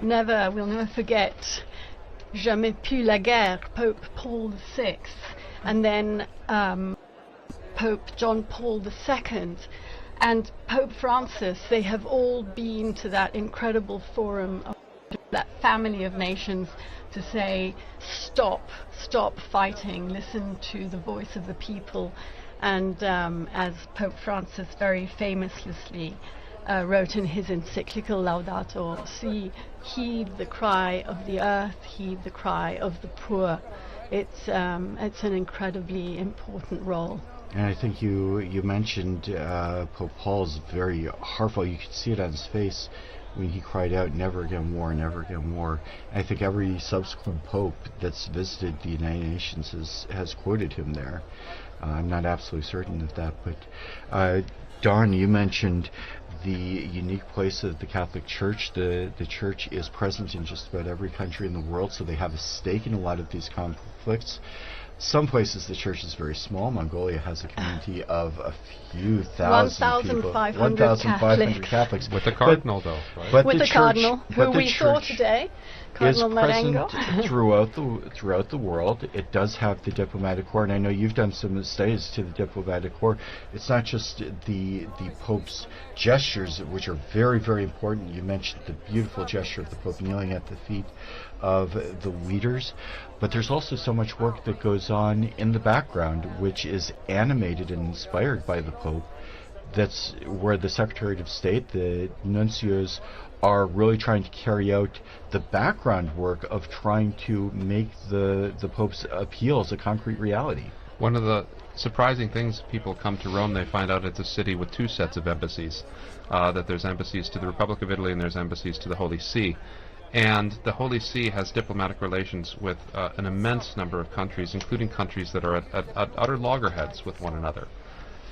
we'll never forget Jamais plus la guerre, Pope Paul VI, and then Pope John Paul II, and Pope Francis. They have all been to that incredible forum of that family of nations to say, stop fighting, listen to the voice of the people. And as Pope Francis very famously wrote in his encyclical Laudato Si, heed the cry of the earth, heed the cry of the poor. It's an incredibly important role. And I think you mentioned Pope Paul's very heartfelt. You could see it on his face when he cried out, "Never again war, never again war." And I think every subsequent pope that's visited the United Nations has quoted him there. I'm not absolutely certain of that, but Dawn, you mentioned the unique place of the Catholic Church. The Church is present in just about every country in the world, so they have a stake in a lot of these conflicts. Some places the Church is very small. Mongolia has a community of a few thousand people. 1,500 Catholics. With the Cardinal, though, right? But with the Cardinal, who we saw today. Cardinal Marengo. throughout the world. It does have the diplomatic corps, and I know you've done some studies to the diplomatic corps. It's not just the Pope's gestures, which are very, very important. You mentioned the beautiful gesture of the Pope kneeling at the feet of the leaders, but there's also so much work that goes on in the background, which is animated and inspired by the Pope. That's where the Secretary of State, the nuncios, are really trying to carry out the background work of trying to make the Pope's appeals a concrete reality. One of the surprising things, people come to Rome, they find out it's a city with two sets of embassies, that there's embassies to the Republic of Italy and there's embassies to the Holy See. And the Holy See has diplomatic relations with an immense number of countries, including countries that are at utter loggerheads with one another.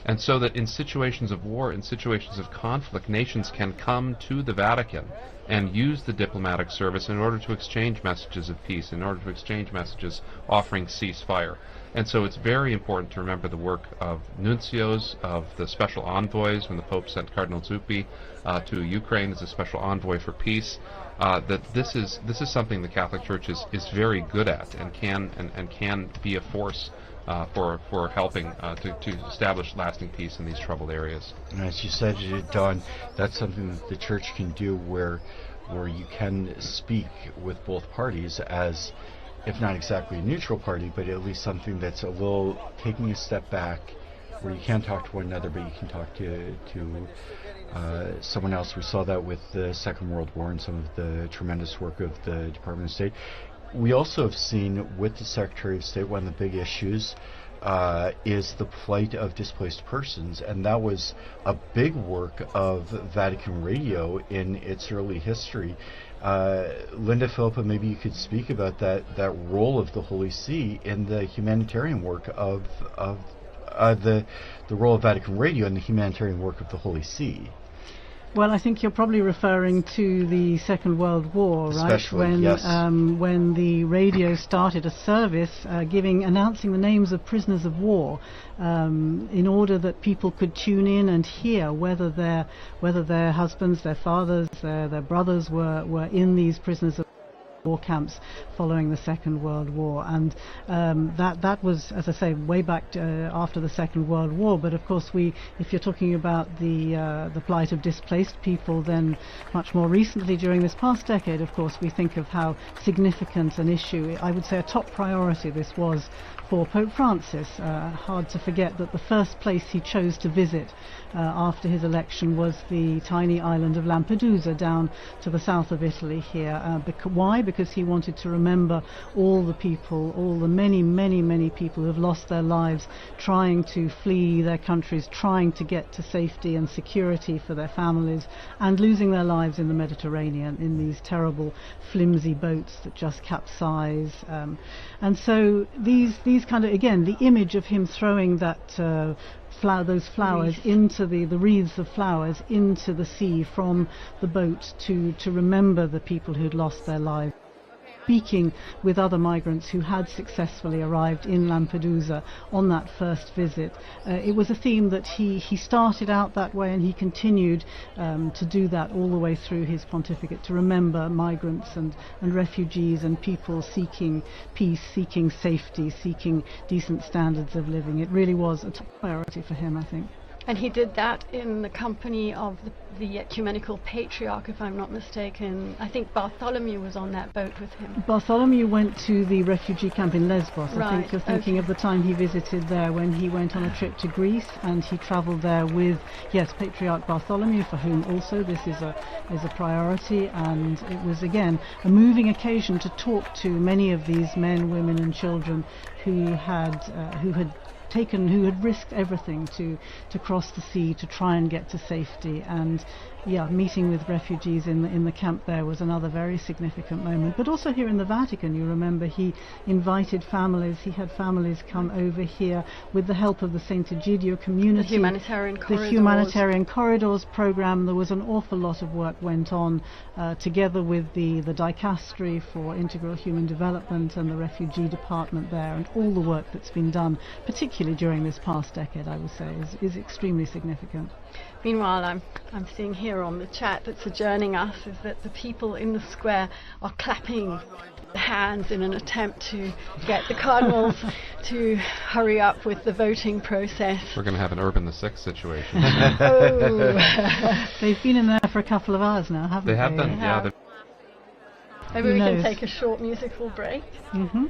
And so that in situations of war, in situations of conflict, nations can come to the Vatican and use the diplomatic service in order to exchange messages of peace, in order to exchange messages offering ceasefire. And so it's very important to remember the work of nuncios, of the special envoys, when the Pope sent Cardinal Zuppi to Ukraine as a special envoy for peace, that this is something the Catholic Church is very good at and can be a force for helping to establish lasting peace in these troubled areas. And as you said, Dawn, that's something that the Church can do where you can speak with both parties as, if not exactly a neutral party, but at least something that's a little taking a step back, where you can't talk to one another, but you can talk to someone else. We saw that with the Second World War and some of the tremendous work of the Department of State. We also have seen with the Secretary of State, one of the big issues is the plight of displaced persons, and that was a big work of Vatican Radio in its early history. Linda Philippa, maybe you could speak about that role of the Holy See in the humanitarian work of the role of Vatican Radio in the humanitarian work of the Holy See. Well, I think you're probably referring to the Second World War, right? Especially, yes. When the radio started a service announcing the names of prisoners of war, in order that people could tune in and hear whether their husbands, their fathers, their brothers were in these prisoners of war camps following the Second World War. And that was, as I say, way back after the Second World War. But of course, if you're talking about the plight of displaced people, then much more recently during this past decade, of course, we think of how significant an issue, I would say a top priority, this was for Pope Francis. Hard to forget that the first place he chose to visit after his election was the tiny island of Lampedusa down to the south of Italy here. Why? Because he wanted to remember all the people, all the many, many, many people who have lost their lives trying to flee their countries, trying to get to safety and security for their families, and losing their lives in the Mediterranean in these terrible flimsy boats that just capsize. And so these kind of, again, the image of him throwing that those flowers into the wreaths of flowers into the sea from the boat to remember the people who'd lost their lives. speaking with other migrants who had successfully arrived in Lampedusa on that first visit. It was a theme that he started out that way, and he continued to do that all the way through his pontificate, to remember migrants and refugees and people seeking peace, seeking safety, seeking decent standards of living. It really was a top priority for him, I think. And he did that in the company of the ecumenical patriarch, if I'm not mistaken. I think Bartholomew was on that boat with him. Bartholomew went to the refugee camp in Lesbos. Right. I think you're thinking of the time he visited there when he went on a trip to Greece, and he travelled there with, yes, Patriarch Bartholomew, for whom also this is a priority. And it was, again, a moving occasion to talk to many of these men, women and children who had risked everything to cross the sea to try and get to safety. And meeting with refugees in the camp there was another very significant moment. But also here in the Vatican, you remember, he invited families. He had families come over here with the help of the St. Egidio community. The Humanitarian Corridors. The Humanitarian Corridors program. There was an awful lot of work went on together with the Dicastery for Integral Human Development and the Refugee Department there, and all the work that's been done, particularly during this past decade, I would say, is extremely significant. Meanwhile, I'm seeing here on the chat that's adjourning us is that the people in the square are clapping hands in an attempt to get the cardinals to hurry up with the voting process. We're going to have an Urban the Sixth situation. Oh. They've been in there for a couple of hours now, haven't they? They have been, yeah. Maybe we can take a short musical break. Mm-hmm.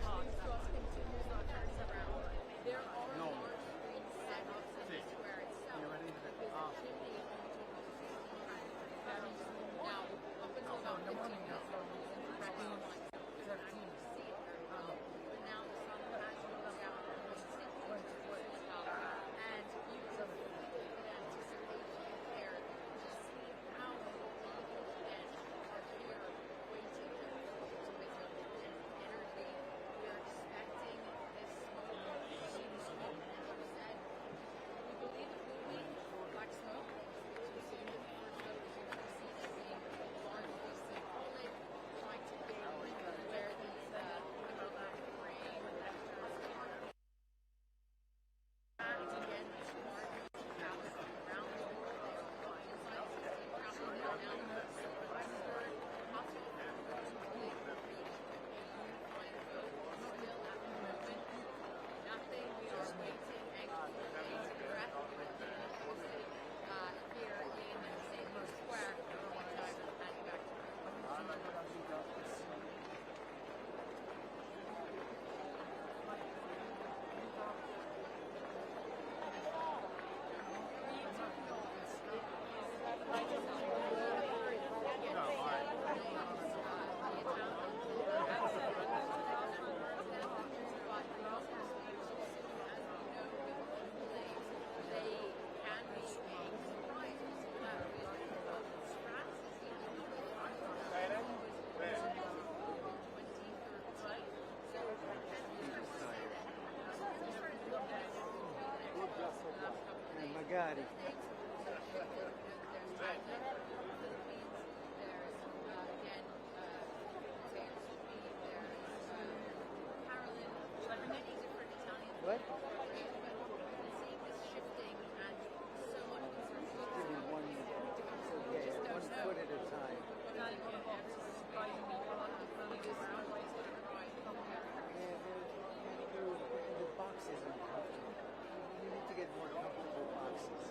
Magari. What? One foot at a time. The boxes uncomfortable. You need to get more comfortable boxes.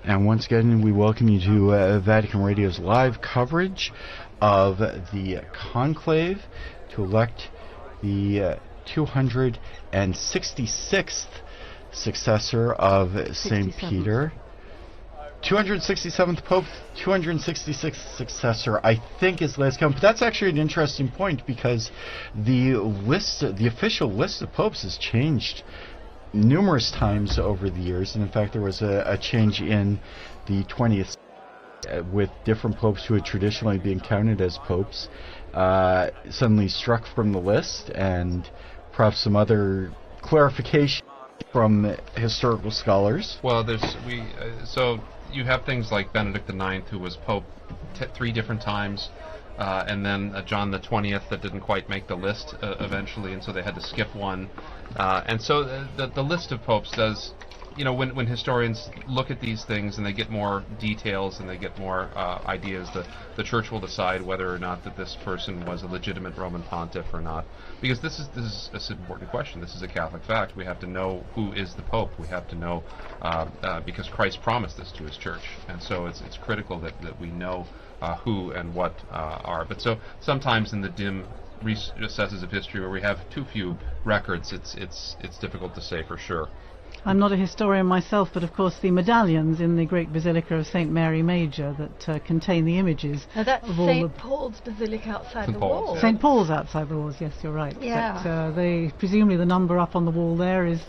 And once again, we welcome you to Vatican Radio's live coverage of the conclave to elect the 266th successor of St. Peter. 267th Pope, 266th successor, I think is last count. But that's actually an interesting point because the official list of popes has changed numerous times over the years, and in fact there was a change in the 20th with different popes who had traditionally been counted as popes suddenly struck from the list, and perhaps some other clarification from historical scholars. Well, so you have things like Benedict IX, who was pope 3 different times, and then John the 20th that didn't quite make the list eventually, and so they had to skip one. And so the list of popes does, when historians look at these things and they get more details and they get more ideas, the church will decide whether or not that this person was a legitimate Roman pontiff or not. Because this is an important question. This is a Catholic fact. We have to know who is the pope. We have to know because Christ promised this to his church, and so it's critical that we know who and what are. But so sometimes in the dim recesses of history where we have too few records, it's difficult to say for sure. I'm not a historian myself, but of course the medallions in the great Basilica of St. Mary Major that contain the images. Now that's of all St. Paul's Basilica outside St. the Paul's, wall. yeah. St. Paul's outside the walls, yes, you're right. Yeah. But presumably the number up on the wall there is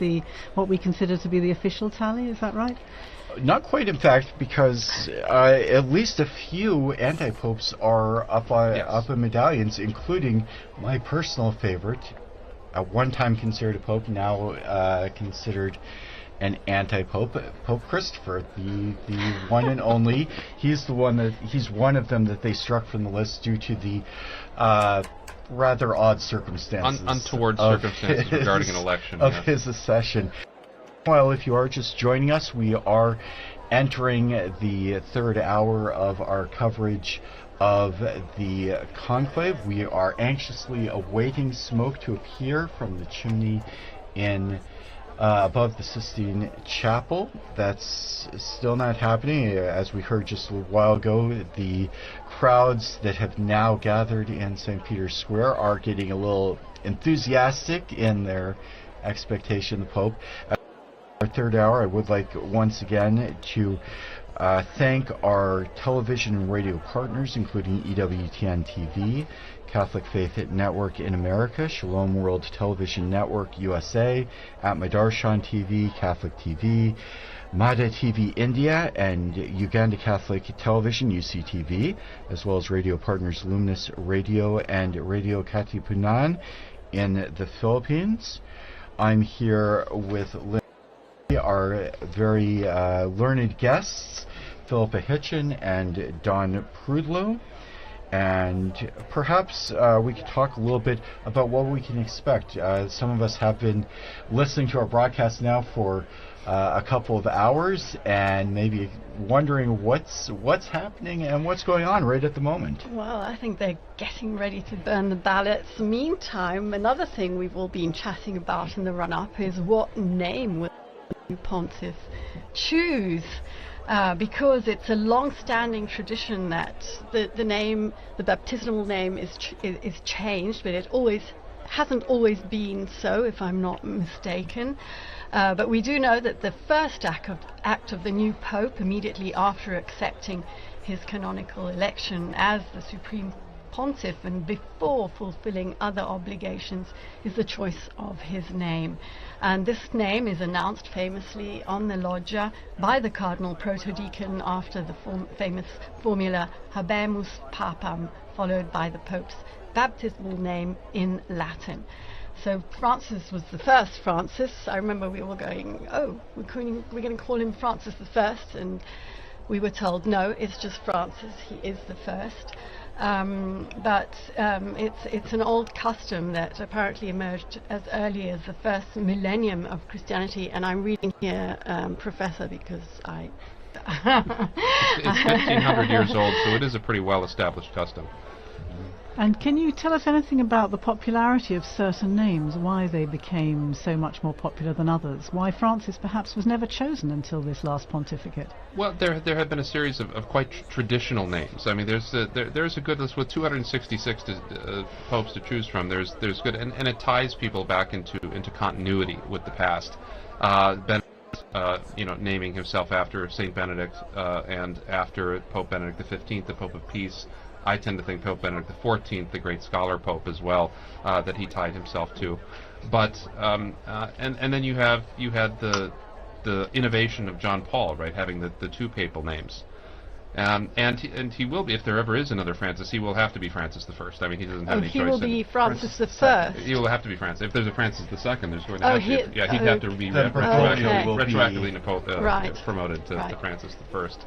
what we consider to be the official tally, is that right? Not quite, in fact, because at least a few anti-popes are up in medallions, including my personal favorite, a one-time considered a pope, now considered an anti-pope, Pope Christopher, the one and only. He's one of them that they struck from the list due to the rather odd circumstances, untoward circumstances regarding an election of his accession. Well, if you are just joining us, we are entering the third hour of our coverage of the conclave. We are anxiously awaiting smoke to appear from the chimney in above the Sistine Chapel. That's still not happening. As we heard just a while ago, the crowds that have now gathered in St. Peter's Square are getting a little enthusiastic in their expectation of the Pope. Our third hour, I would like once again to thank our television and radio partners, including EWTN TV, Catholic Faith Network in America, Shalom World Television Network USA, At Madarshan TV, Catholic TV, Mada TV India, and Uganda Catholic Television, UCTV, as well as radio partners Luminous Radio and Radio Katipunan in the Philippines. I'm here with our very learned guests, Philippa Hitchin and Don Prudlow, and perhaps we could talk a little bit about what we can expect. Some of us have been listening to our broadcast now for a couple of hours and maybe wondering what's happening and what's going on right at the moment. Well, I think they're getting ready to burn the ballots. Meantime, another thing we've all been chatting about in the run-up is what name will the new pontiff choose, because it's a long-standing tradition that the baptismal name is changed, but it hasn't always been so, if I'm not mistaken. But we do know that the first act of the new pope, immediately after accepting his canonical election as the supreme pontiff, and before fulfilling other obligations, is the choice of his name. And this name is announced famously on the loggia by the Cardinal Protodeacon after the famous formula Habemus Papam, followed by the Pope's baptismal name in Latin. So Francis was the first Francis. I remember we were going, oh, we're going to call him Francis the First, and we were told, no, it's just Francis, he is the first. But it's an old custom that apparently emerged as early as the first millennium of Christianity, and I'm reading here, Professor, because I... It's 1,500 years old, so it is a pretty well-established custom. And can you tell us anything about the popularity of certain names, why they became so much more popular than others, why Francis perhaps was never chosen until this last pontificate? Well, there have been a series of quite traditional names. I mean, there's a good list with 266 popes to choose from. There's good, and it ties people back into continuity with the past. Benedict, naming himself after Saint Benedict, and after Pope Benedict XV, the Pope of Peace. I tend to think Pope Benedict XIV, the great scholar pope as well, that he tied himself to. But and then you had the innovation of John Paul, right, having the two papal names. And he will be, if there ever is another Francis, he will have to be Francis the First. I mean, he doesn't have any choice. He will be Francis the First. He will have to be Francis. If there's a Francis the Second, there's going to have to. Yeah, he'd have to be retroactively promoted to Francis the First.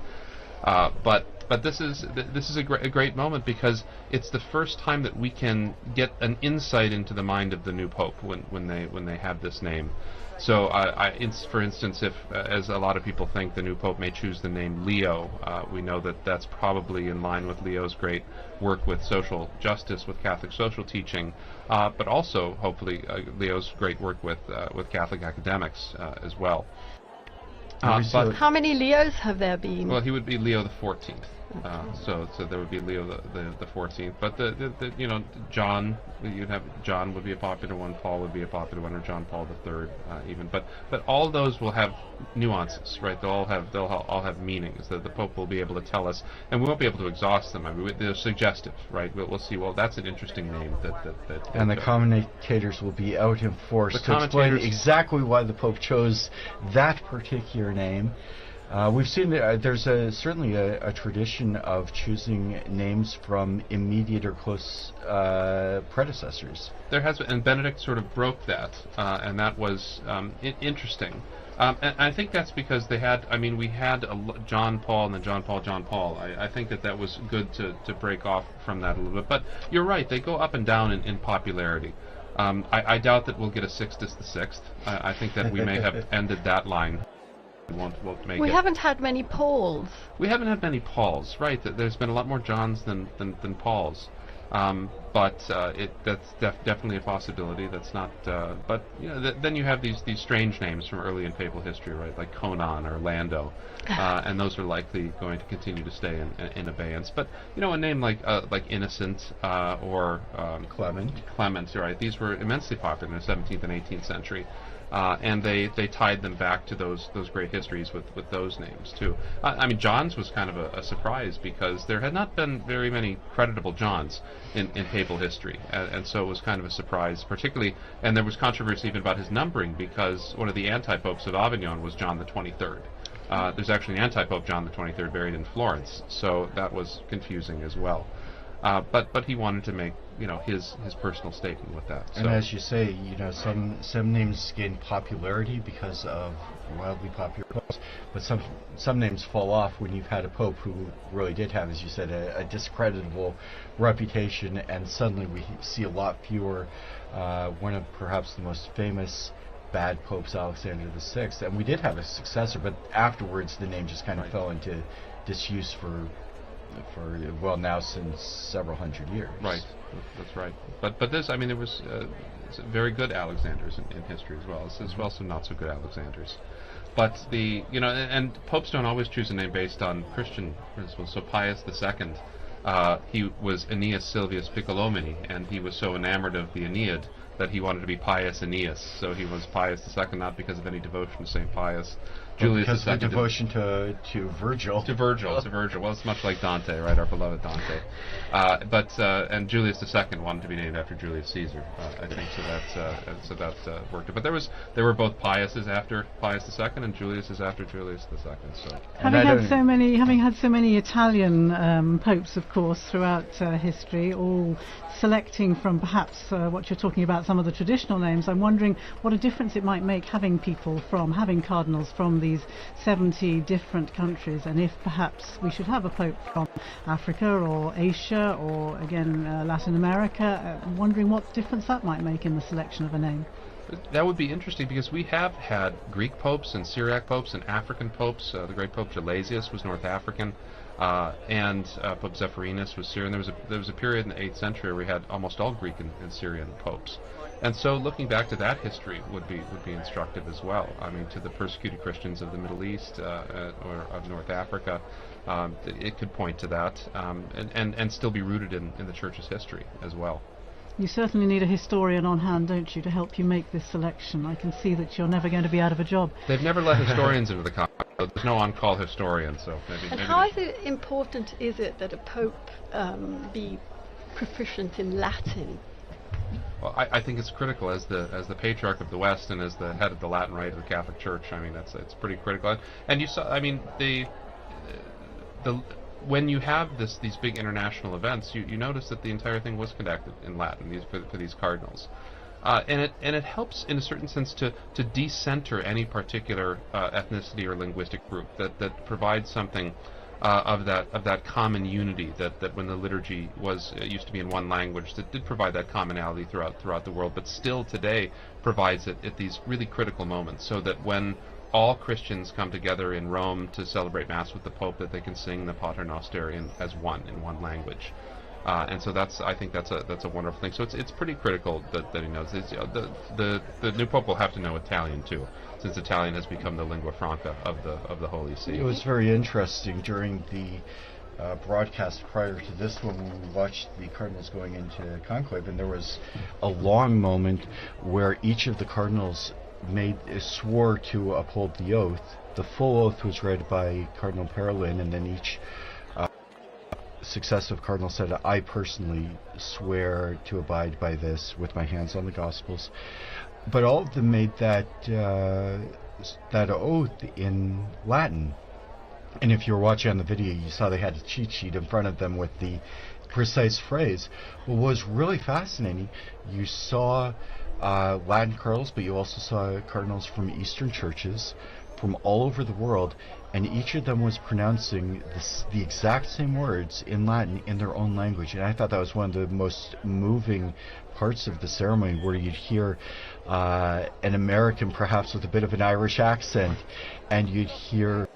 But this is a great moment, because it's the first time that we can get an insight into the mind of the new pope when they have this name. So, for instance, if as a lot of people think, the new pope may choose the name Leo, we know that that's probably in line with Leo's great work with social justice, with Catholic social teaching, but also hopefully Leo's great work with Catholic academics as well. But how many Leos have there been? Well, he would be Leo the 14th. So there would be Leo the 14th. But the John, you'd have John would be a popular one. Paul would be a popular one, or John Paul III even. But all those will have nuances, right? They'll all have meanings that the Pope will be able to tell us, and we won't be able to exhaust them. I mean, they're suggestive, right? We'll see. Well, that's an interesting name. And the commentators will be out in force to explain exactly why the Pope chose that particular name. We've seen there's certainly a tradition of choosing names from immediate or close predecessors. There has been, and Benedict sort of broke that, and that was interesting. And I think that's because they had, we had John Paul and then John Paul. I think that was good to break off from that a little bit. But you're right, they go up and down in popularity. I doubt that we'll get a Sixtus the Sixth. I think that we may have ended that line. We haven't had many Pauls. We haven't had many Pauls, right? There's been a lot more Johns than Pauls. But that's definitely a possibility. That's not. But then you have these strange names from early in papal history, right? Like Conon or Lando, and those are likely going to continue to stay in abeyance. But a name like Innocent or Clement, right? These were immensely popular in the 17th and 18th century. And they tied them back to those great histories with those names too. John's was kind of a surprise, because there had not been very many creditable Johns in papal history, and so it was kind of a surprise, particularly. And there was controversy even about his numbering, because one of the anti-popes of Avignon was John the 23rd. There's actually an anti-pope John the 23rd buried in Florence, so that was confusing as well. But he wanted to make his personal statement with that. And as you say, some names gain popularity because of wildly popular popes, but some names fall off when you've had a pope who really did have, as you said, a discreditable reputation, and suddenly we see a lot fewer. One of perhaps the most famous bad popes, Alexander VI, and we did have a successor, but afterwards the name just kind of fell into disuse for now since several hundred years. Right, that's right. But this, there was very good Alexanders in history as well some not so good Alexanders. But and popes don't always choose a name based on Christian principles. So Pius II, he was Aeneas Silvius Piccolomini, and he was so enamored of the Aeneid that he wanted to be Pius Aeneas, so he was Pius II, not because of any devotion to St. Pius. But Julius because of II the devotion to Virgil. To Virgil. Well, it's much like Dante, right? Our beloved Dante. And Julius II wanted to be named after Julius Caesar. I think so. That worked. But there were both Piuses after Pius II and Juliuses after Julius II. So Having had so many Italian popes, of course, throughout history, all selecting from perhaps what you're talking about, some of the traditional names, I'm wondering what a difference it might make having cardinals from these 70 different countries, and if perhaps we should have a pope from Africa or Asia or again Latin America, wondering what difference that might make in the selection of a name. That would be interesting, because we have had Greek popes and Syriac popes and African popes. The great Pope Gelasius was North African, and Pope Zephyrinus was Syrian. There was a period in the 8th century where we had almost all Greek and Syrian popes. And so looking back to that history would be instructive as well. I mean, to the persecuted Christians of the Middle East or of North Africa, it could point to that, and still be rooted in the Church's history as well. You certainly need a historian on hand, don't you, to help you make this selection. I can see that you're never going to be out of a job. They've never let historians into the conclave. There's no on-call historian, so maybe. And how important is it that a pope be proficient in Latin? Well, I think it's critical as the patriarch of the West and as the head of the Latin Rite of the Catholic Church. I mean, it's pretty critical. And you saw, I mean, when you have these big international events, you notice that the entire thing was conducted in Latin for these cardinals, and it helps in a certain sense to decenter any particular ethnicity or linguistic group, that provides something of that common unity that when the liturgy used to be in one language, that did provide that commonality throughout the world, but still today provides it at these really critical moments, so that when all Christians come together in Rome to celebrate Mass with the Pope, that they can sing the Pater Noster in one language, and so I think that's a wonderful thing. So it's pretty critical that he knows. The new Pope will have to know Italian too, since Italian has become the lingua franca of the Holy See. It was very interesting during the broadcast prior to this one when we watched the cardinals going into conclave, and there was a long moment where each of the cardinals swore to uphold the oath. The full oath was read by Cardinal Parolin, and then each successive cardinal said, "I personally swear to abide by this with my hands on the Gospels." But all of them made that oath in Latin. And if you were watching on the video, you saw they had a cheat sheet in front of them with the precise phrase. What was really fascinating, you saw Latin cardinals, but you also saw cardinals from Eastern churches from all over the world, and each of them was pronouncing the exact same words in Latin in their own language. And I thought that was one of the most moving parts of the ceremony, where you'd hear an American perhaps with a bit of an Irish accent, and you'd hear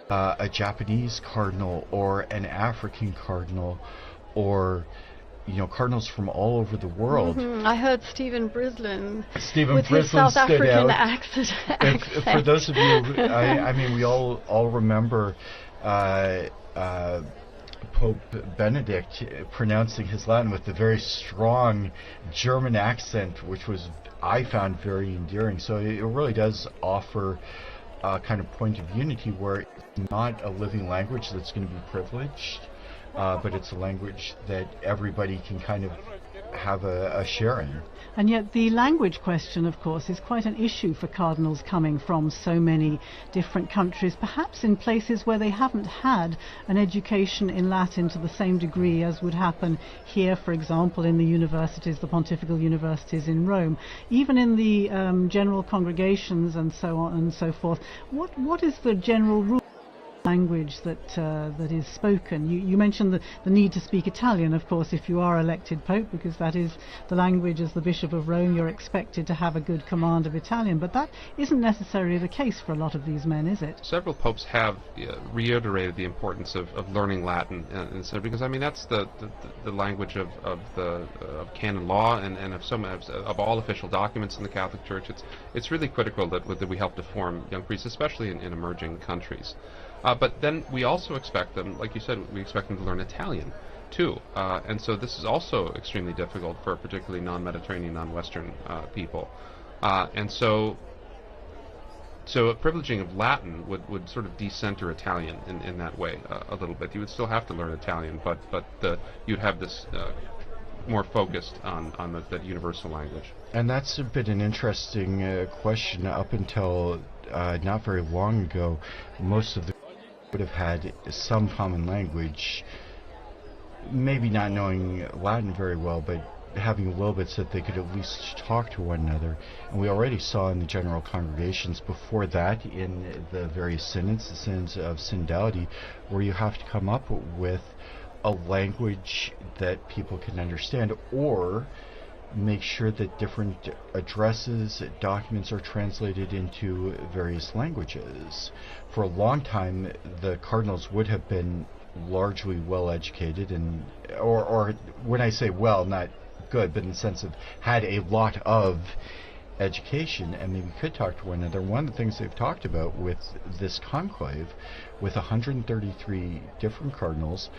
a Japanese cardinal or an African cardinal, or cardinals from all over the world. Mm-hmm. I heard Stephen Brislin with his South stood African out. accent. For those of you, I mean, we all remember Pope Benedict pronouncing his Latin with a very strong German accent, which I found very endearing. So it really does offer a kind of point of unity, where it's not a living language that's going to be privileged, but it's a language that everybody can kind of have a share in. And yet the language question, of course, is quite an issue for cardinals coming from so many different countries, perhaps in places where they haven't had an education in Latin to the same degree as would happen here, for example, in the universities, the pontifical universities in Rome. Even in the general congregations and so on and so forth, what is the general rule language that is spoken? You mentioned the need to speak Italian, of course, if you are elected Pope, because that is the language. As the Bishop of Rome, you're expected to have a good command of Italian, but that isn't necessarily the case for a lot of these men, is it? Several popes have reiterated the importance of learning Latin, and so, because I mean that's the language of canon law and of all official documents in the Catholic Church. It's really critical that we help to form young priests, especially in emerging countries. But then we also expect them, like you said, we expect them to learn Italian, too. And so this is also extremely difficult for particularly non-Mediterranean, non-Western people. And so a privileging of Latin would sort of decenter Italian in that way a little bit. You would still have to learn Italian, but you'd have this more focused on that universal language. And that's been an interesting question. Up until not very long ago, most of the would have had some common language, maybe not knowing Latin very well, but having a little bit so that they could at least talk to one another. And we already saw in the general congregations before that in the various synods, the synods of synodality, where you have to come up with a language that people can understand, or make sure that different addresses, documents are translated into various languages. For a long time, the cardinals would have been largely well educated, and or when I say well, not good, but in the sense of had a lot of education and maybe could talk to one another. One of the things they've talked about with this conclave, with 133 different cardinals,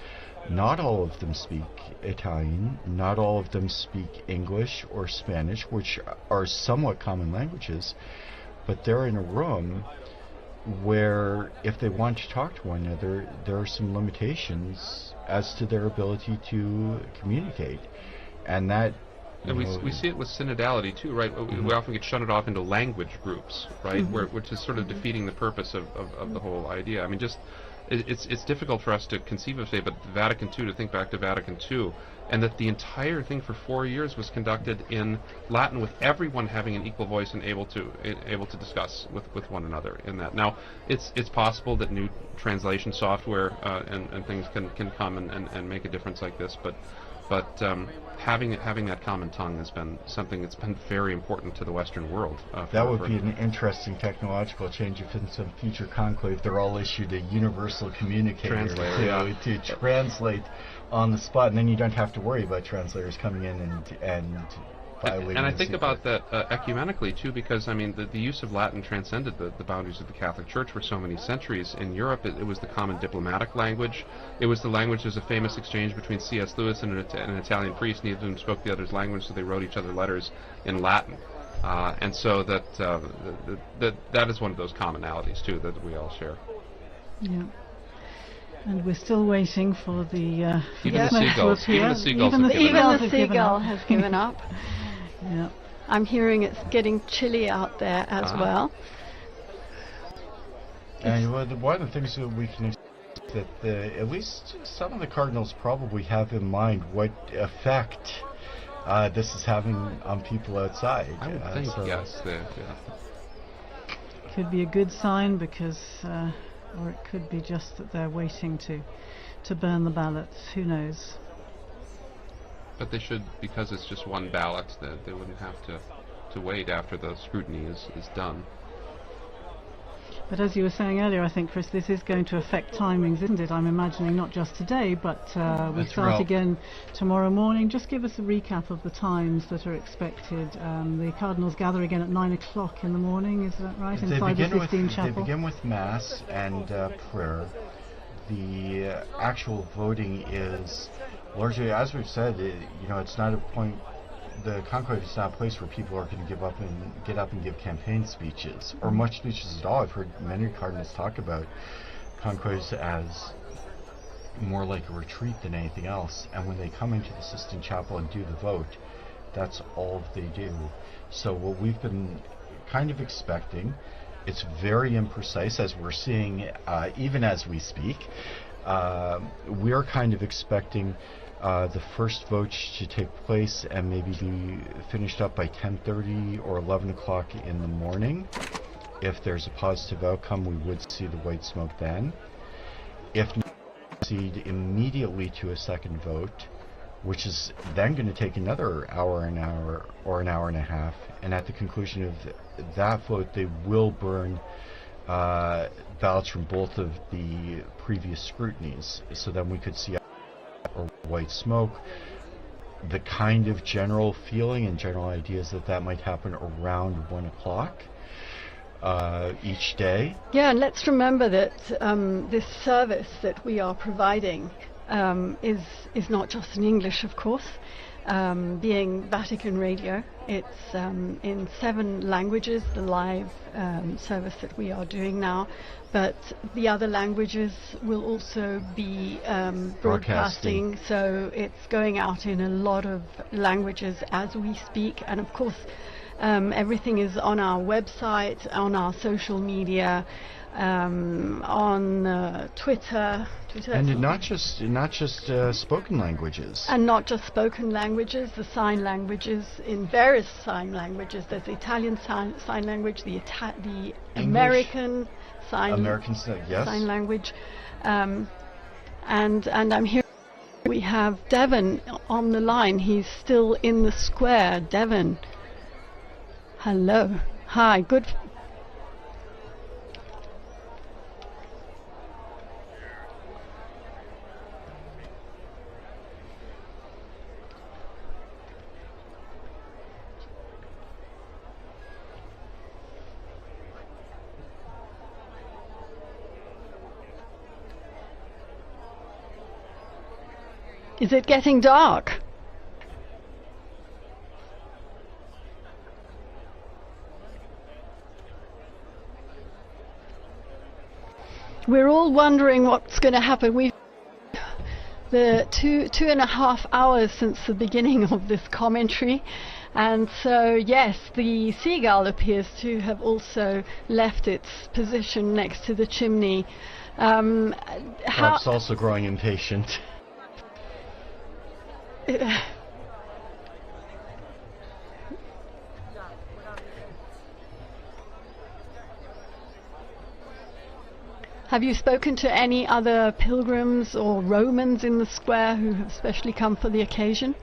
not all of them speak Italian, not all of them speak English or Spanish, which are somewhat common languages, but they're in a room where if they want to talk to one another, there are some limitations as to their ability to communicate. And that and we see it with synodality too, right? We often get shunted off into language groups, right? Which is sort of defeating the purpose of the whole idea. I mean, just it's difficult for us to conceive of, say, but Vatican II, to think back to Vatican II, and that the entire thing for 4 years was conducted in Latin, with everyone having an equal voice and able to discuss with one another in that. Now, it's possible that new translation software and things can come and make a difference like this, but having that common tongue has been something that's been very important to the Western world. That would be an interesting technological change if in some future conclave they're all issued a universal communicator to translate on the spot, and then you don't have to worry about translators coming in and violating. And I think about that ecumenically too, because I mean the use of Latin transcended the boundaries of the Catholic Church for so many centuries. In Europe, it was the common diplomatic language. It was the language. There's a famous exchange between C.S. Lewis and an Italian priest. Neither of them spoke the other's language, so they wrote each other letters in Latin. And so that is one of those commonalities too that we all share. Yeah. And we're still waiting for the even the seagulls. Even the seagull has given up. Yeah. I'm hearing it's getting chilly out there as well. And one of the things that we can expect that at least some of the cardinals probably have in mind what effect this is having on people outside. I would think, yes. Could be a good sign because, or it could be just that they're waiting to burn the ballots. Who knows? But they should, because it's just one ballot, that they wouldn't have to wait after the scrutiny is done. But as you were saying earlier, I think, Chris, this is going to affect timings, isn't it? I'm imagining not just today, but we start again tomorrow morning. Just give us a recap of the times that are expected. The cardinals gather again at 9 o'clock in the morning, is that right? Inside the Sistine Chapel. They begin with Mass and prayer. The actual voting is largely, as we've said, it's not a point. The conclave is not a place where people are going to get up and give campaign speeches, or much speeches at all. I've heard many cardinals talk about conclaves as more like a retreat than anything else. And when they come into the Sistine Chapel and do the vote, that's all they do. So what we've been kind of expecting, it's very imprecise, as we're seeing even as we speak. We're kind of expecting the first vote should take place and maybe be finished up by 10:30 or 11 o'clock in the morning. If there's a positive outcome, we would see the white smoke then. If not, proceed immediately to a second vote, which is then going to take another hour and a half. And at the conclusion of that vote, they will burn ballots from both of the previous scrutinies. So then we could see or white smoke. The kind of general feeling and general ideas that might happen around 1 o'clock each day. Yeah, and let's remember that this service that we are providing is not just in English, of course. Being Vatican Radio, it's in 7 languages, the live service that we are doing now, but the other languages will also be broadcasting, so it's going out in a lot of languages as we speak, and of course everything is on our website, on our social media, on Twitter. And not just spoken languages. And not just spoken languages, the sign languages, in various sign languages. There's the Italian sign language, the American sign language, and I'm here. We have Devon on the line. He's still in the square. Devon, hello, hi, good. Is it getting dark? We're all wondering what's going to happen. We've the two and a half hours since the beginning of this commentary, and so yes, the seagull appears to have also left its position next to the chimney. Perhaps also growing impatient. Have you spoken to any other pilgrims or Romans in the square who have specially come for the occasion?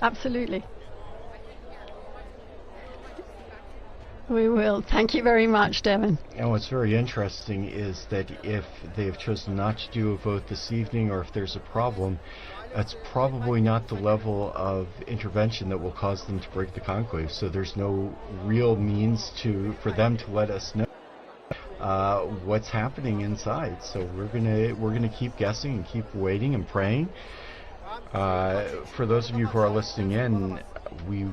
Absolutely. We will. Thank you very much, Devon. And what's very interesting is that if they've chosen not to do a vote this evening, or if there's a problem, that's probably not the level of intervention that will cause them to break the conclave. So there's no real means for them to let us know what's happening inside. So we're gonna keep guessing and keep waiting and praying. For those of you who are listening in, we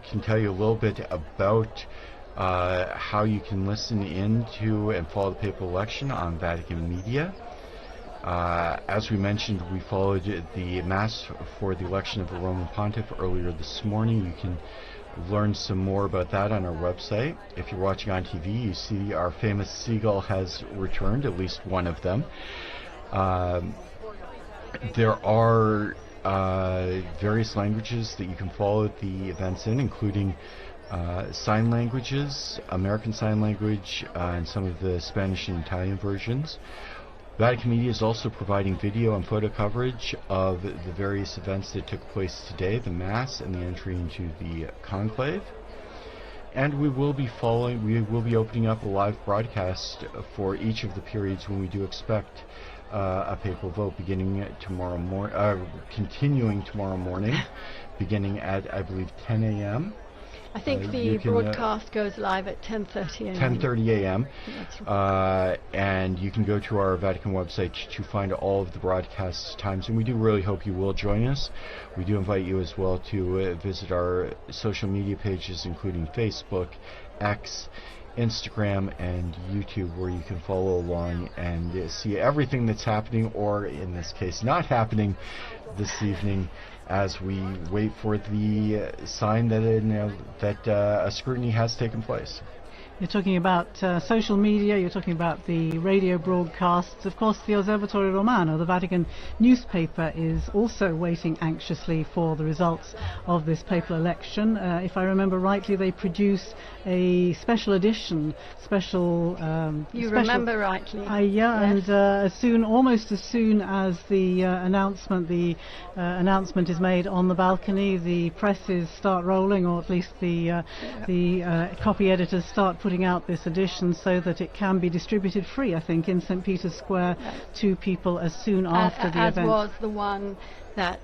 can tell you a little bit about how you can listen in to and follow the papal election on Vatican Media. As we mentioned, we followed the Mass for the election of the Roman Pontiff earlier this morning. You can learn some more about that on our website. If you're watching on TV, you see our famous seagull has returned, at least one of them. There are various languages that you can follow the events in, including sign languages, American Sign Language, and some of the Spanish and Italian versions. Vatican Media is also providing video and photo coverage of the various events that took place today, the Mass and the entry into the conclave. And we will be opening up a live broadcast for each of the periods when we do expect a papal vote continuing tomorrow morning, beginning at, I believe, 10 a.m. I think the broadcast goes live at 10:30 a.m. 10:30 a.m. That's right. And you can go to our Vatican website to find all of the broadcast times, and we do really hope you will join us. We do invite you as well to visit our social media pages, including Facebook, X, Instagram, and YouTube, where you can follow along and see everything that's happening, or in this case not happening, this evening, as we wait for the sign that a scrutiny has taken place. You're talking about social media, you're talking about the radio broadcasts. Of course, the Osservatore Romano, the Vatican newspaper, is also waiting anxiously for the results of this papal election. If I remember rightly, they produce a special edition, remember rightly. Yeah, yes. And almost as soon as the announcement is made on the balcony, the presses start rolling, or at least the copy editors start putting out this edition so that it can be distributed free, I think, in St. Peter's Square to people as soon after the event. As was the one that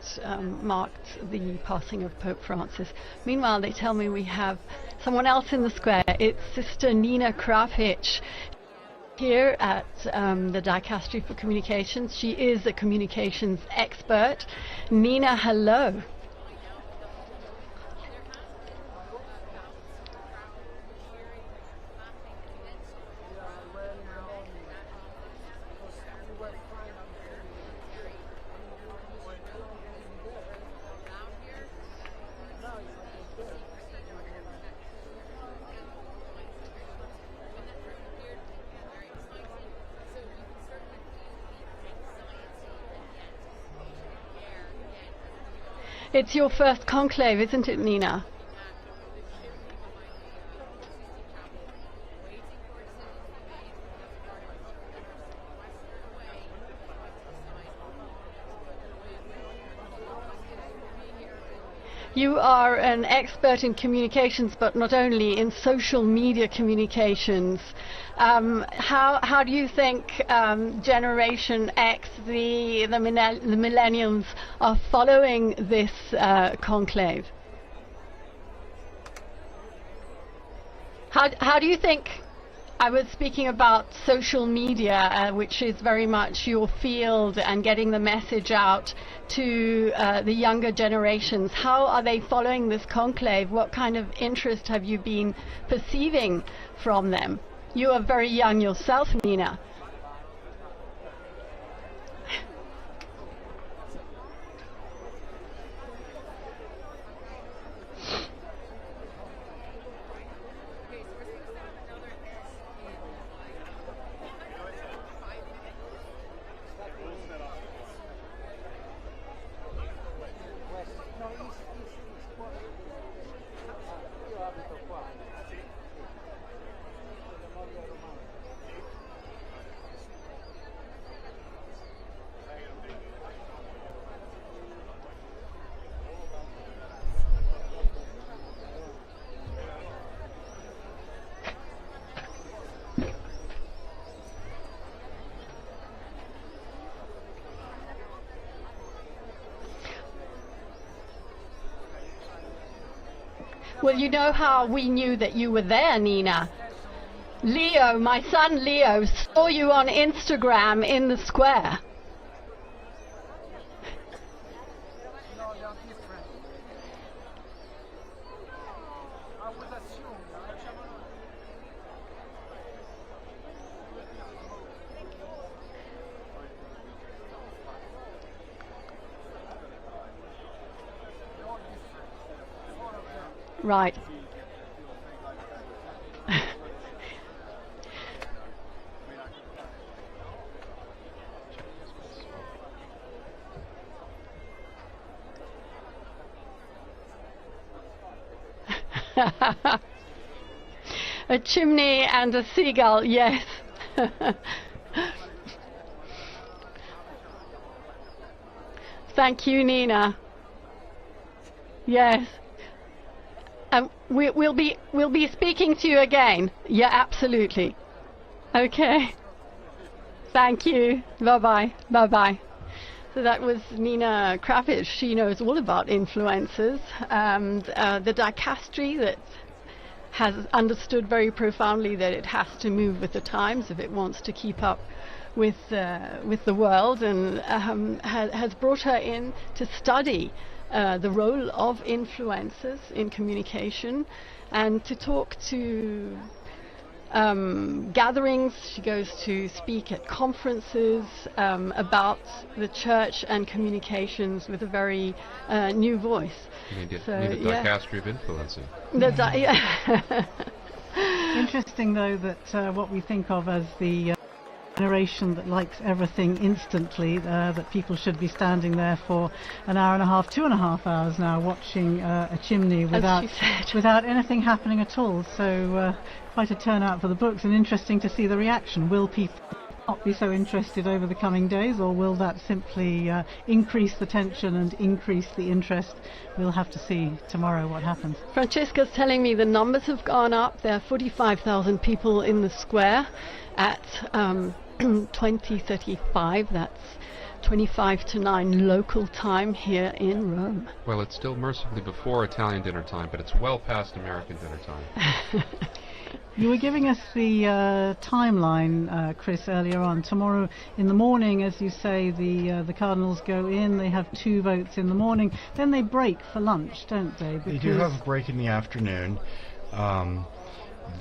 marked the passing of Pope Francis. Meanwhile, they tell me we have someone else in the square. It's Sister Nina Kravich here at the Dicastery for Communications. She is a communications expert. Nina, hello. It's your first conclave, isn't it, Nina? You are an expert in communications, but not only in social media communications. How do you think Generation X, the millennials, are following this conclave? How do you think? I was speaking about social media, which is very much your field, and getting the message out to the younger generations. How are they following this conclave? What kind of interest have you been perceiving from them? You are very young yourself, Nina. Well, you know how we knew that you were there, Nina? Leo, my son Leo, saw you on Instagram in the square. Right. A chimney and a seagull, yes. Thank you, Nina. Yes. We'll be speaking to you again. Yeah, absolutely. Okay. Thank you. Bye-bye. Bye-bye. So that was Nina Kravich. She knows all about influencers. The dicastery that has understood very profoundly that it has to move with the times if it wants to keep up with the world, and has brought her in to study the role of influencers in communication and to talk to gatherings. She goes to speak at conferences about the church and communications with a very new voice. You need the dicastery of influencing. Interesting, though, that what we think of as the generation that likes everything instantly, that people should be standing there for an hour and a half, 2.5 hours now, watching a chimney without anything happening at all. So quite a turnout for the books, and interesting to see the reaction. Will people not be so interested over the coming days, or will that simply increase the tension and increase the interest? We'll have to see tomorrow what happens. Francesca's telling me the numbers have gone up. There are 45,000 people in the square at 20:35. That's 25 to 9 local time here in Rome. Well, it's still mercifully before Italian dinner time, but it's well past American dinner time. You were giving us the timeline, Chris, earlier on. Tomorrow in the morning, as you say, the cardinals go in. They have 2 votes in the morning. Then they break for lunch, don't they? They do have a break in the afternoon.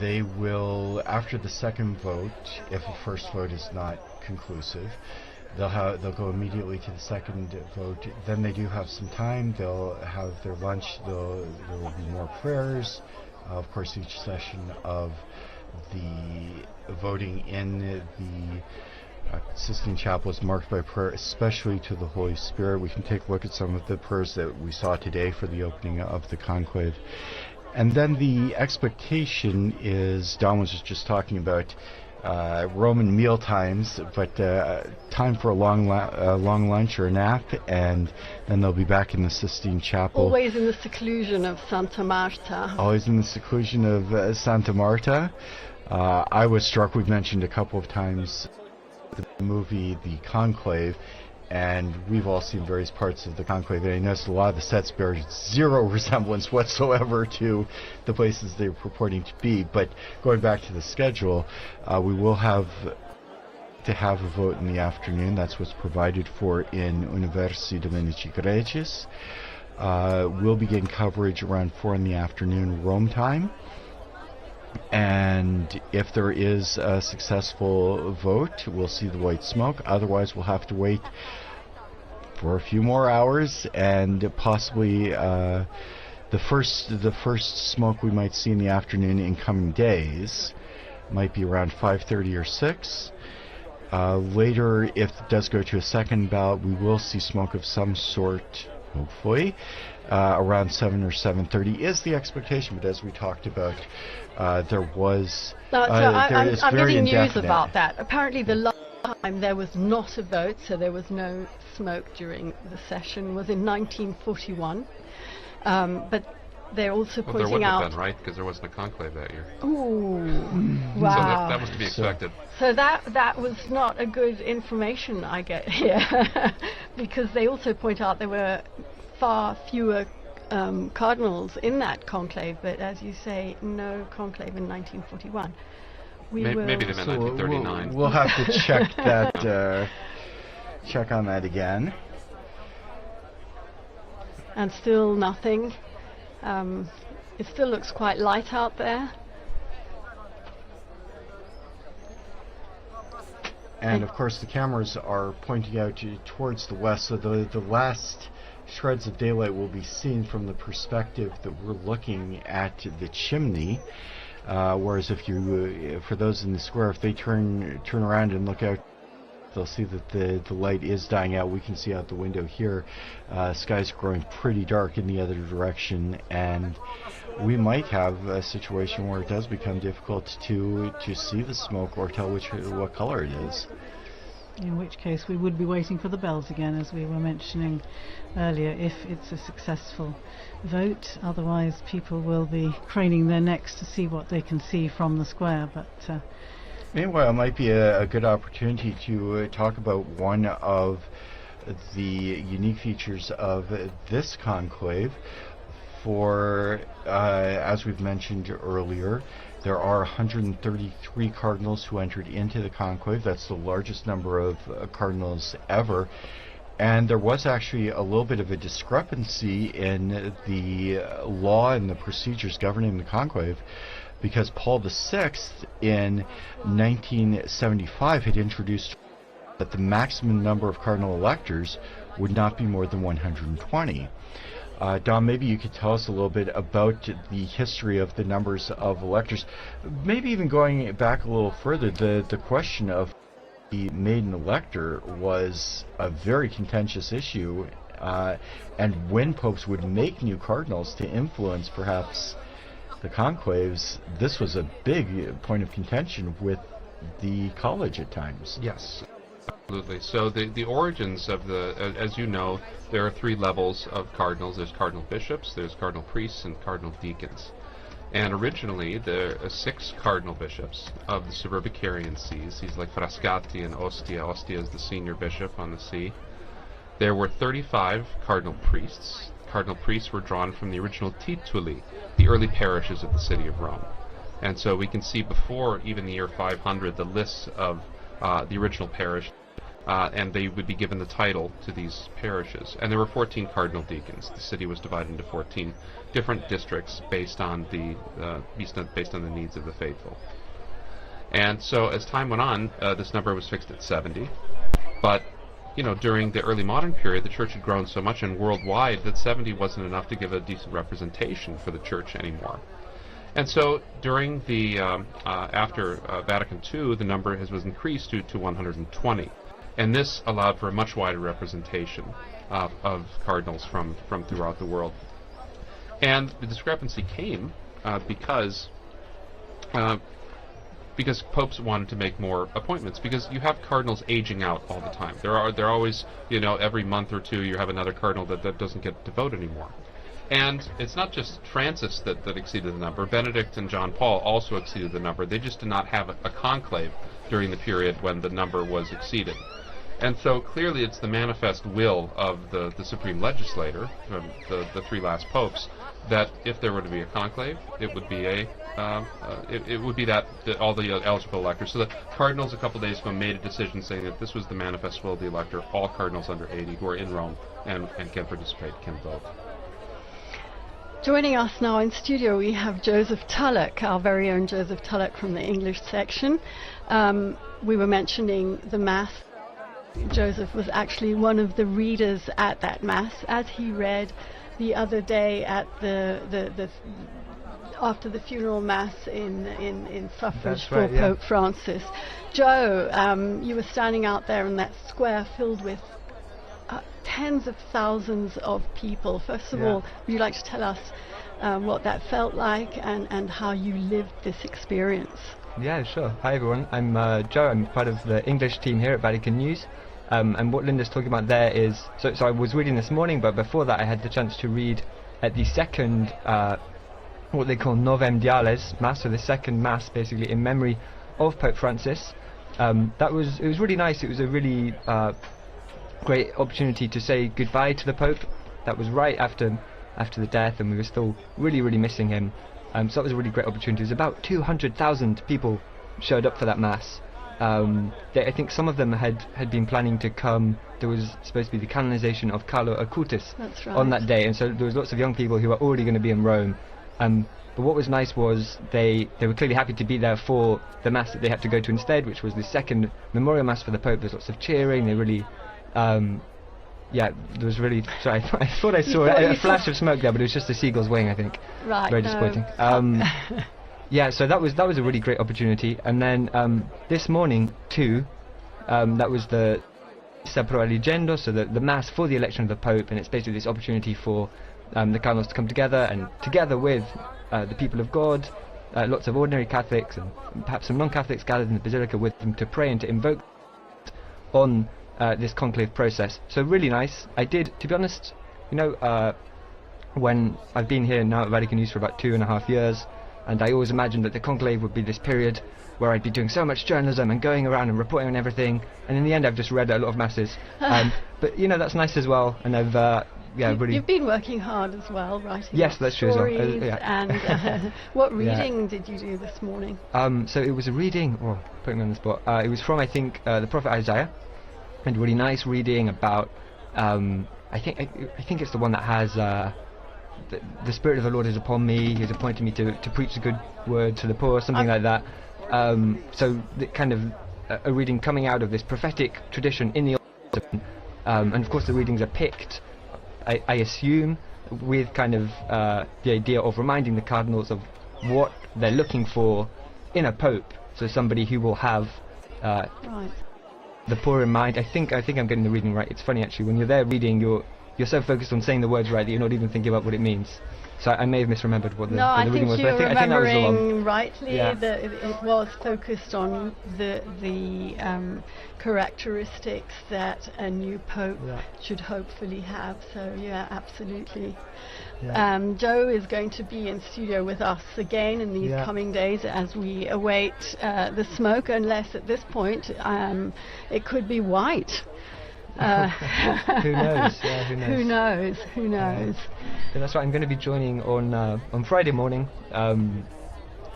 They will, after the second vote, if the first vote is not conclusive, they'll go immediately to the second vote. Then they do have some time. They'll have their lunch. There will be more prayers. Of course, each session of the voting in the Sistine Chapel is marked by prayer, especially to the Holy Spirit. We can take a look at some of the prayers that we saw today for the opening of the conclave. And then the expectation is, Don was just talking about Roman meal times, but time for a long lunch or a nap, and then they'll be back in the Sistine Chapel. Always in the seclusion of Santa Marta. Always in the seclusion of Santa Marta. I was struck, we've mentioned a couple of times, the movie The Conclave, and we've all seen various parts of the conclave, and I noticed a lot of the sets bear zero resemblance whatsoever to the places they're purporting to be. But going back to the schedule, we will have to have a vote in the afternoon. That's what's provided for in Universi Dominici Graecis. We'll begin coverage around 4 in the afternoon Rome time. And if there is a successful vote, we'll see the white smoke. Otherwise, we'll have to wait for a few more hours, and possibly the first smoke we might see in the afternoon in coming days might be around 5:30 or 6. Later, if it does go to a second ballot, we will see smoke of some sort, hopefully, around 7 or 7:30 is the expectation. But as we talked about, there was... I'm getting news about that. Apparently the last time there was not a vote, so there was no smoke during the session, was in 1941. But they're also pointing out... There wouldn't have been, right? Because there wasn't a conclave that year. Ooh, wow. So that was to be expected. So that was not a good information I get here. Because they also point out there were far fewer cardinals in that conclave, but as you say, no conclave in 1941. Maybe they meant 1939. We'll have to check that, check on that again. And still nothing. It still looks quite light out there. And of course the cameras are pointing out towards the west, so the last shreds of daylight will be seen from the perspective that we're looking at the chimney, whereas if you, for those in the square, if they turn around and look out, they'll see that the light is dying out. We can see out the window here, skies growing pretty dark in the other direction, and we might have a situation where it does become difficult to see the smoke or tell what color it is. In which case we would be waiting for the bells again, as we were mentioning earlier, if it's a successful vote. Otherwise people will be craning their necks to see what they can see from the square. But meanwhile, it might be a good opportunity to talk about one of the unique features of this conclave. For, as we've mentioned earlier, there are 133 cardinals who entered into the conclave. That's the largest number of cardinals ever. And there was actually a little bit of a discrepancy in the law and the procedures governing the conclave, because Paul VI in 1975 had introduced that the maximum number of cardinal electors would not be more than 120. Don, maybe you could tell us a little bit about the history of the numbers of electors. Maybe even going back a little further, the question of the maiden elector was a very contentious issue, and when popes would make new cardinals to influence perhaps the conclaves, this was a big point of contention with the college at times. Yes, absolutely. So the origins of as you know, there are three levels of cardinals. There's cardinal bishops, there's cardinal priests, and cardinal deacons. And originally, there are 6 cardinal bishops of the suburbicarian sees. He's like Frascati and Ostia. Ostia is the senior bishop on the see. There were 35 cardinal priests. Cardinal priests were drawn from the original tituli, the early parishes of the city of Rome. And so we can see before even the year 500 the lists of the original parish, and they would be given the title to these parishes. And there were 14 cardinal deacons. The city was divided into 14 different districts based on the needs of the faithful. And so as time went on, this number was fixed at 70. But during the early modern period, the church had grown so much and worldwide that 70 wasn't enough to give a decent representation for the church anymore. And so during the after Vatican II, the number was increased to 120. And this allowed for a much wider representation of cardinals from throughout the world. And the discrepancy came because popes wanted to make more appointments, because you have cardinals aging out all the time. They're always, every month or two you have another cardinal that doesn't get to vote anymore. And it's not just Francis that exceeded the number. Benedict and John Paul also exceeded the number. They just did not have a conclave during the period when the number was exceeded. And so clearly it's the manifest will of the supreme legislator, the 3 last popes, that if there were to be a conclave, it would be all the eligible electors. So the cardinals a couple days ago made a decision saying that this was the manifest will of the elector. All cardinals under 80 who are in Rome and can participate can vote. Joining us now in studio, we have Joseph Tulloch, our very own Joseph Tulloch from the English section. We were mentioning the Mass. Joseph was actually one of the readers at that Mass, as he read the other day at the after the funeral Mass in suffrage for Pope Francis. Joe, you were standing out there in that square filled with tens of thousands of people. First of all, would you like to tell us what that felt like and how you lived this experience? Yeah, sure. Hi everyone, I'm Joe. I'm part of the English team here at Vatican News. And what Linda's talking about there is, so I was reading this morning, but before that I had the chance to read at the second, what they call Novem Diales Mass, so the second Mass basically in memory of Pope Francis. It was really nice. It was a really great opportunity to say goodbye to the Pope. That was right after the death, and we were still really, really missing him. So that was a really great opportunity. It was about 200,000 people showed up for that Mass. I think some of them had been planning to come. There was supposed to be the canonization of Carlo Acutis on that day, and so there was lots of young people who were already going to be in Rome. But what was nice was they were clearly happy to be there for the Mass that they had to go to instead, which was the second memorial Mass for the Pope. There's lots of cheering. They really, there was really. Sorry, I thought I saw a flash of smoke there, but it was just a seagull's wing, I think. Right. Very disappointing. Yeah, so that was a really great opportunity. And then this morning too, that was the Pro Eligendo, so the Mass for the election of the Pope, and it's basically this opportunity for the cardinals to come together, and together with the people of God, lots of ordinary Catholics and perhaps some non-Catholics gathered in the Basilica with them to pray and to invoke on this conclave process. So really nice. I did, to be honest, when I've been here now at Vatican News for about 2.5 years, and I always imagined that the conclave would be this period where I'd be doing so much journalism and going around and reporting on everything, and in the end I've just read a lot of Masses. But that's nice as well, and I've really... You've been working hard as well, writing Yes, that's true as well. And what reading did you do this morning? So it was a reading, putting me on the spot, it was from, I think, the prophet Isaiah, and really nice reading about, I think it's the one that has... the Spirit of the Lord is upon me. He has appointed me to preach the good word to the poor, something like that. So the kind of a reading coming out of this prophetic tradition in the Old Testament. And of course the readings are picked, I assume, with kind of the idea of reminding the cardinals of what they're looking for in a pope. So somebody who will have Right. the poor in mind. I think I'm getting the reading right. It's funny actually, when you're there reading, you're so focused on saying the words right that you're not even thinking about what it means. So I may have misremembered what the, No, what I the reading think was, but you're I think that was the one. remembering rightly Yeah. that it was focused on the characteristics that a new pope Yeah. should hopefully have. So yeah, absolutely. Yeah. Joe is going to be in studio with us again in these Yeah. coming days as we await the smoke, unless at this point it could be white. Who knows? Yeah, who knows? Who knows? Who knows? So that's right. I'm going to be joining on Friday morning.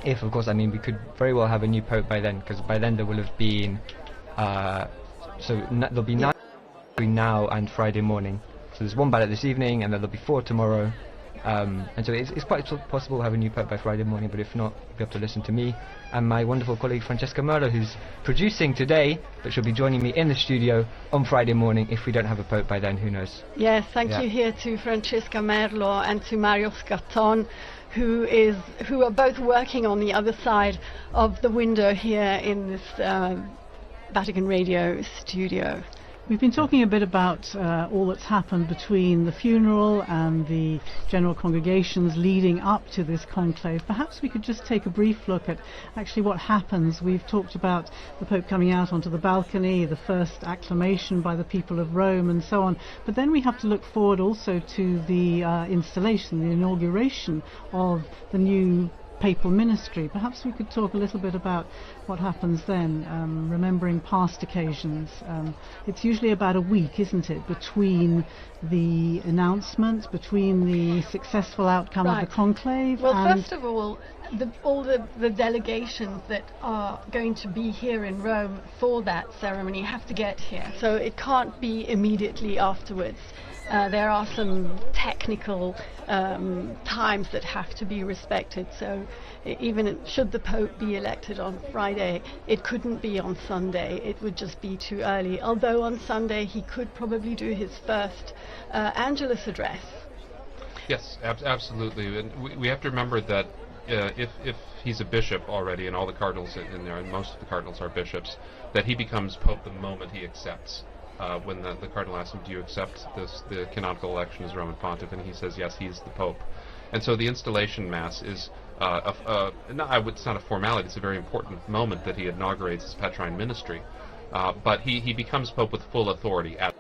If, of course, I mean, we could very well have a new pope by then, because by then there will have been there'll be 9 between now and Friday morning. So there's 1 ballot this evening, and then there'll be 4 tomorrow. And so it's quite possible to have a new pope by Friday morning, but if not, you'll have to listen to me and my wonderful colleague Francesca Merlo, who's producing today, but she'll be joining me in the studio on Friday morning. If we don't have a pope by then, who knows? Yes, thank Yeah. you here to Francesca Merlo and to Mario Scatton, who are both working on the other side of the window here in this Vatican Radio studio. We've been talking a bit about all that's happened between the funeral and the general congregations leading up to this conclave. Perhaps we could just take a brief look at actually what happens. We've talked about the Pope coming out onto the balcony, the first acclamation by the people of Rome and so on. But then we have to look forward also to the installation, the inauguration of the new papal ministry. Perhaps we could talk a little bit about what happens then, remembering past occasions. It's usually about a week, isn't it, between the announcement, between the successful outcome of Right. the conclave. Well, and first of all, all the delegations that are going to be here in Rome for that ceremony have to get here, so it can't be immediately afterwards. There are some technical times that have to be respected, so even should the Pope be elected on Friday, it couldn't be on Sunday. It would just be too early, although on Sunday he could probably do his first Angelus address. Yes, absolutely. And we have to remember that if he's a bishop already, and all the cardinals in there, and most of the cardinals are bishops, that he becomes Pope the moment he accepts. When the cardinal asks him, "Do you accept the canonical election as Roman Pontiff?" and he says, "Yes, he's the Pope." And so the installation mass is it's not a formality. It's a very important moment that he inaugurates his Petrine ministry. But he becomes Pope with full authority at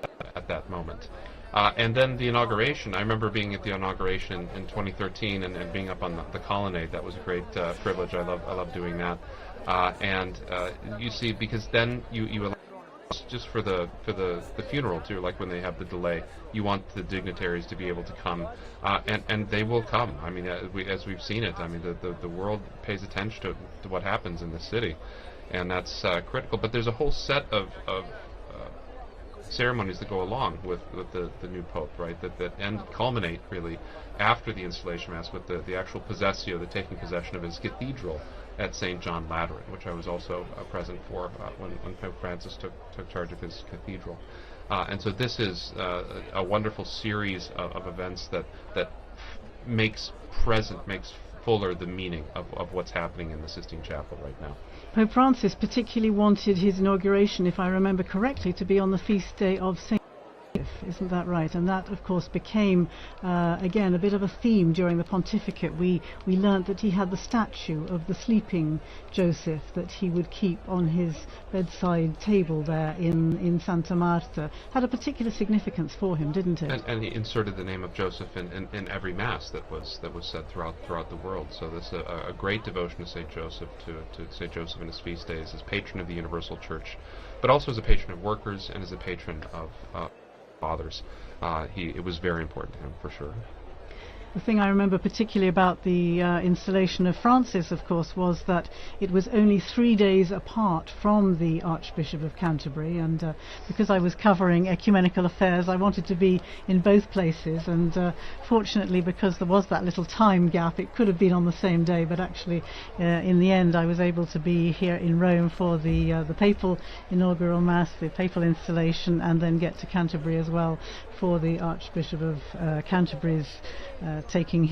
that moment. And then the inauguration, I remember being at the inauguration in 2013 and being up on the colonnade. That was a great privilege. I love doing that. And you see, because then you allow, just for the funeral too, like when they have the delay, you want the dignitaries to be able to come, and they will come. I mean, as we've seen it, I mean, the world pays attention to what happens in the city, and that's critical. But there's a whole set of ceremonies that go along with the new pope, right? That culminate really after the installation mass with the actual possessio, the taking possession of his cathedral at St. John Lateran, which I was also present for when Pope Francis took charge of his cathedral. And so this is a wonderful series of events that makes fuller the meaning of what's happening in the Sistine Chapel right now. Pope Francis particularly wanted his inauguration, if I remember correctly, to be on the feast day of St. Isn't that right? And that, of course, became, again, a bit of a theme during the pontificate. We learnt that he had the statue of the sleeping Joseph that he would keep on his bedside table there in Santa Marta. Had a particular significance for him, didn't it? And he inserted the name of Joseph in every mass that was said throughout the world. So this is a great devotion to Saint Joseph, to Saint Joseph in his feast days, as patron of the Universal Church, but also as a patron of workers and as a patron of fathers. It was very important to him, for sure. The thing I remember particularly about the installation of Francis, of course, was that it was only 3 days apart from the Archbishop of Canterbury, and because I was covering ecumenical affairs, I wanted to be in both places, and fortunately, because there was that little time gap, it could have been on the same day, but actually in the end I was able to be here in Rome for the papal inaugural mass, the papal installation, and then get to Canterbury as well for the Archbishop of Canterbury's taking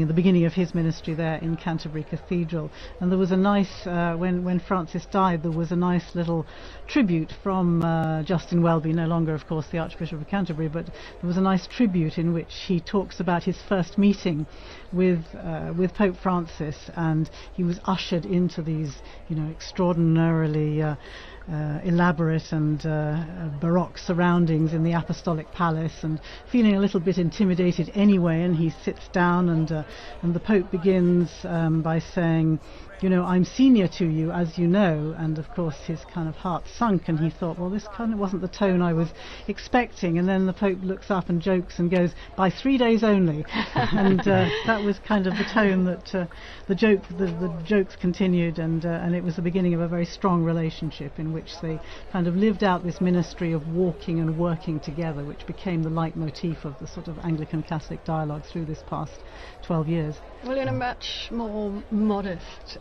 the beginning of his ministry there in Canterbury Cathedral. And there was a nice when Francis died, there was a nice little tribute from Justin Welby, no longer of course the Archbishop of Canterbury, but there was a nice tribute in which he talks about his first meeting with Pope Francis, and he was ushered into these extraordinarily elaborate and baroque surroundings in the apostolic palace, and feeling a little bit intimidated anyway, and he sits down, and the Pope begins by saying, I'm senior to you, as you know, and of course his kind of heart sunk, and he thought, well, this kind of wasn't the tone I was expecting, and then the Pope looks up and jokes and goes, by 3 days only, and that was kind of the tone that the jokes continued, and it was the beginning of a very strong relationship in which they kind of lived out this ministry of walking and working together, which became the leitmotif of the sort of Anglican Catholic dialogue through this past 12 years. Well, in a much more modest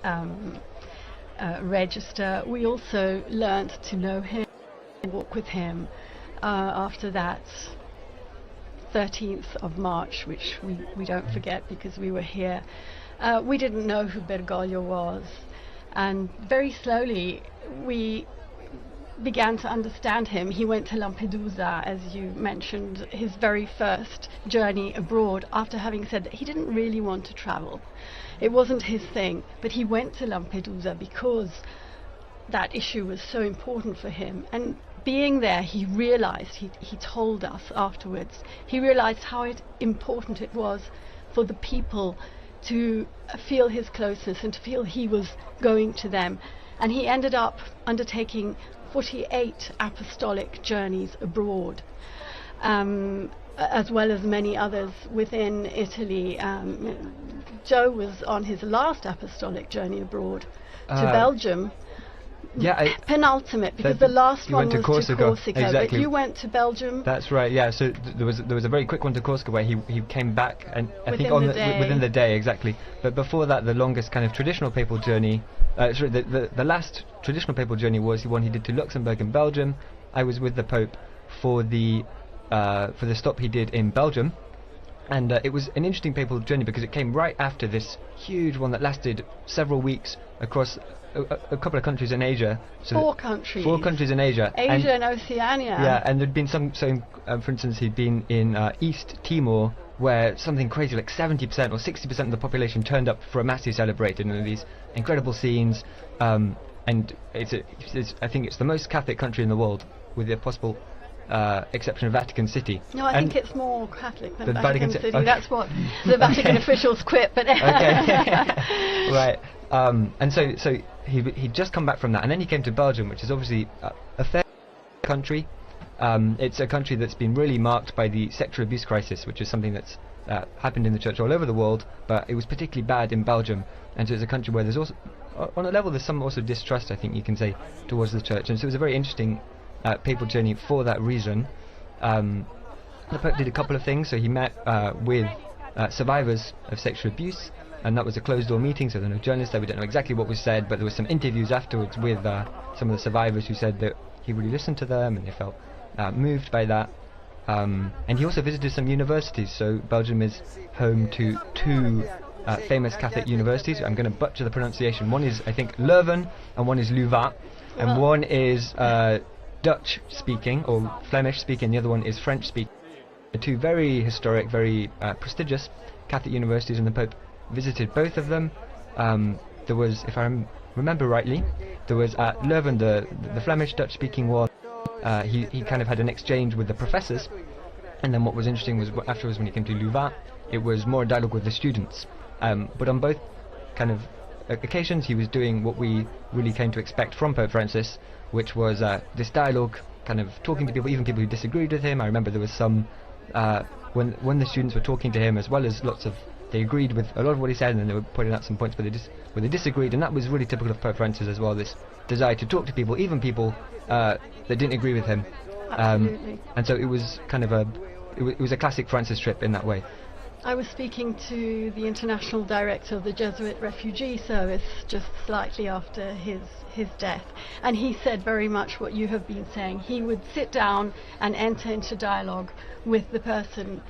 register, we also learnt to know him and walk with him after that 13th of March, which we don't forget because we were here. We didn't know who Bergoglio was, and very slowly we began to understand him. He went to Lampedusa, as you mentioned, his very first journey abroad, after having said that he didn't really want to travel. It wasn't his thing, but he went to Lampedusa because that issue was so important for him. And being there, he realized, he told us afterwards, he realized how important it was for the people to feel his closeness and to feel he was going to them. And he ended up undertaking 48 apostolic journeys abroad, as well as many others within Italy. Joe was on his last apostolic journey abroad to Belgium. Yeah, penultimate, because the last one was to Corsica, exactly. But you went to Belgium. That's right. Yeah. So there was a very quick one to Corsica where he came back, and I think within the day, exactly. But before that, the longest kind of traditional papal journey, the last traditional papal journey was the one he did to Luxembourg and Belgium. I was with the Pope for the stop he did in Belgium, and it was an interesting papal journey because it came right after this huge one that lasted several weeks across a couple of countries in Asia. So 4 countries. 4 countries in Asia. Asia and Oceania. Yeah, and there'd been some, for instance, he'd been in East Timor, where something crazy like 70% or 60% of the population turned up for a mass he celebrated, and these incredible scenes. And I think it's the most Catholic country in the world, with the possible exception of Vatican City. No, I think it's more Catholic than the Vatican City. Okay. That's what the Vatican officials quit. But right. And so he'd just come back from that, and then he came to Belgium, which is obviously a fair country. It's a country that's been really marked by the sexual abuse crisis, which is something that's happened in the church all over the world, but it was particularly bad in Belgium. And so it's a country where there's also, on a level, there's some also distrust, I think you can say, towards the church. And so it was a very interesting papal journey for that reason. The Pope did a couple of things. So he met with survivors of sexual abuse, and that was a closed-door meeting, so there were no journalists there. We don't know exactly what was said, but there were some interviews afterwards with some of the survivors who said that he really listened to them and they felt moved by that. And he also visited some universities. So Belgium is home to 2 famous Catholic universities. I'm going to butcher the pronunciation. One is, I think, Leuven, and one is Louvain, and one is Dutch-speaking or Flemish-speaking. The other one is French-speaking. 2 very historic, very prestigious Catholic universities, and the Pope visited both of them. There was, if I remember rightly, there was at Leuven, the Flemish Dutch-speaking one. He kind of had an exchange with the professors, and then what was interesting was afterwards when he came to Louvain, it was more a dialogue with the students. But on both kind of occasions, he was doing what we really came to expect from Pope Francis, which was this dialogue, kind of talking to people, even people who disagreed with him. I remember there was some when the students were talking to him, as well as they agreed with a lot of what he said, and then they were pointing out some points where they disagreed, and that was really typical of Pope Francis as well, this desire to talk to people, even people that didn't agree with him. Absolutely. And so it was kind of it was a classic Francis trip in that way. I was speaking to the international director of the Jesuit refugee service just slightly after his death, and he said very much what you have been saying. He would sit down and enter into dialogue with the person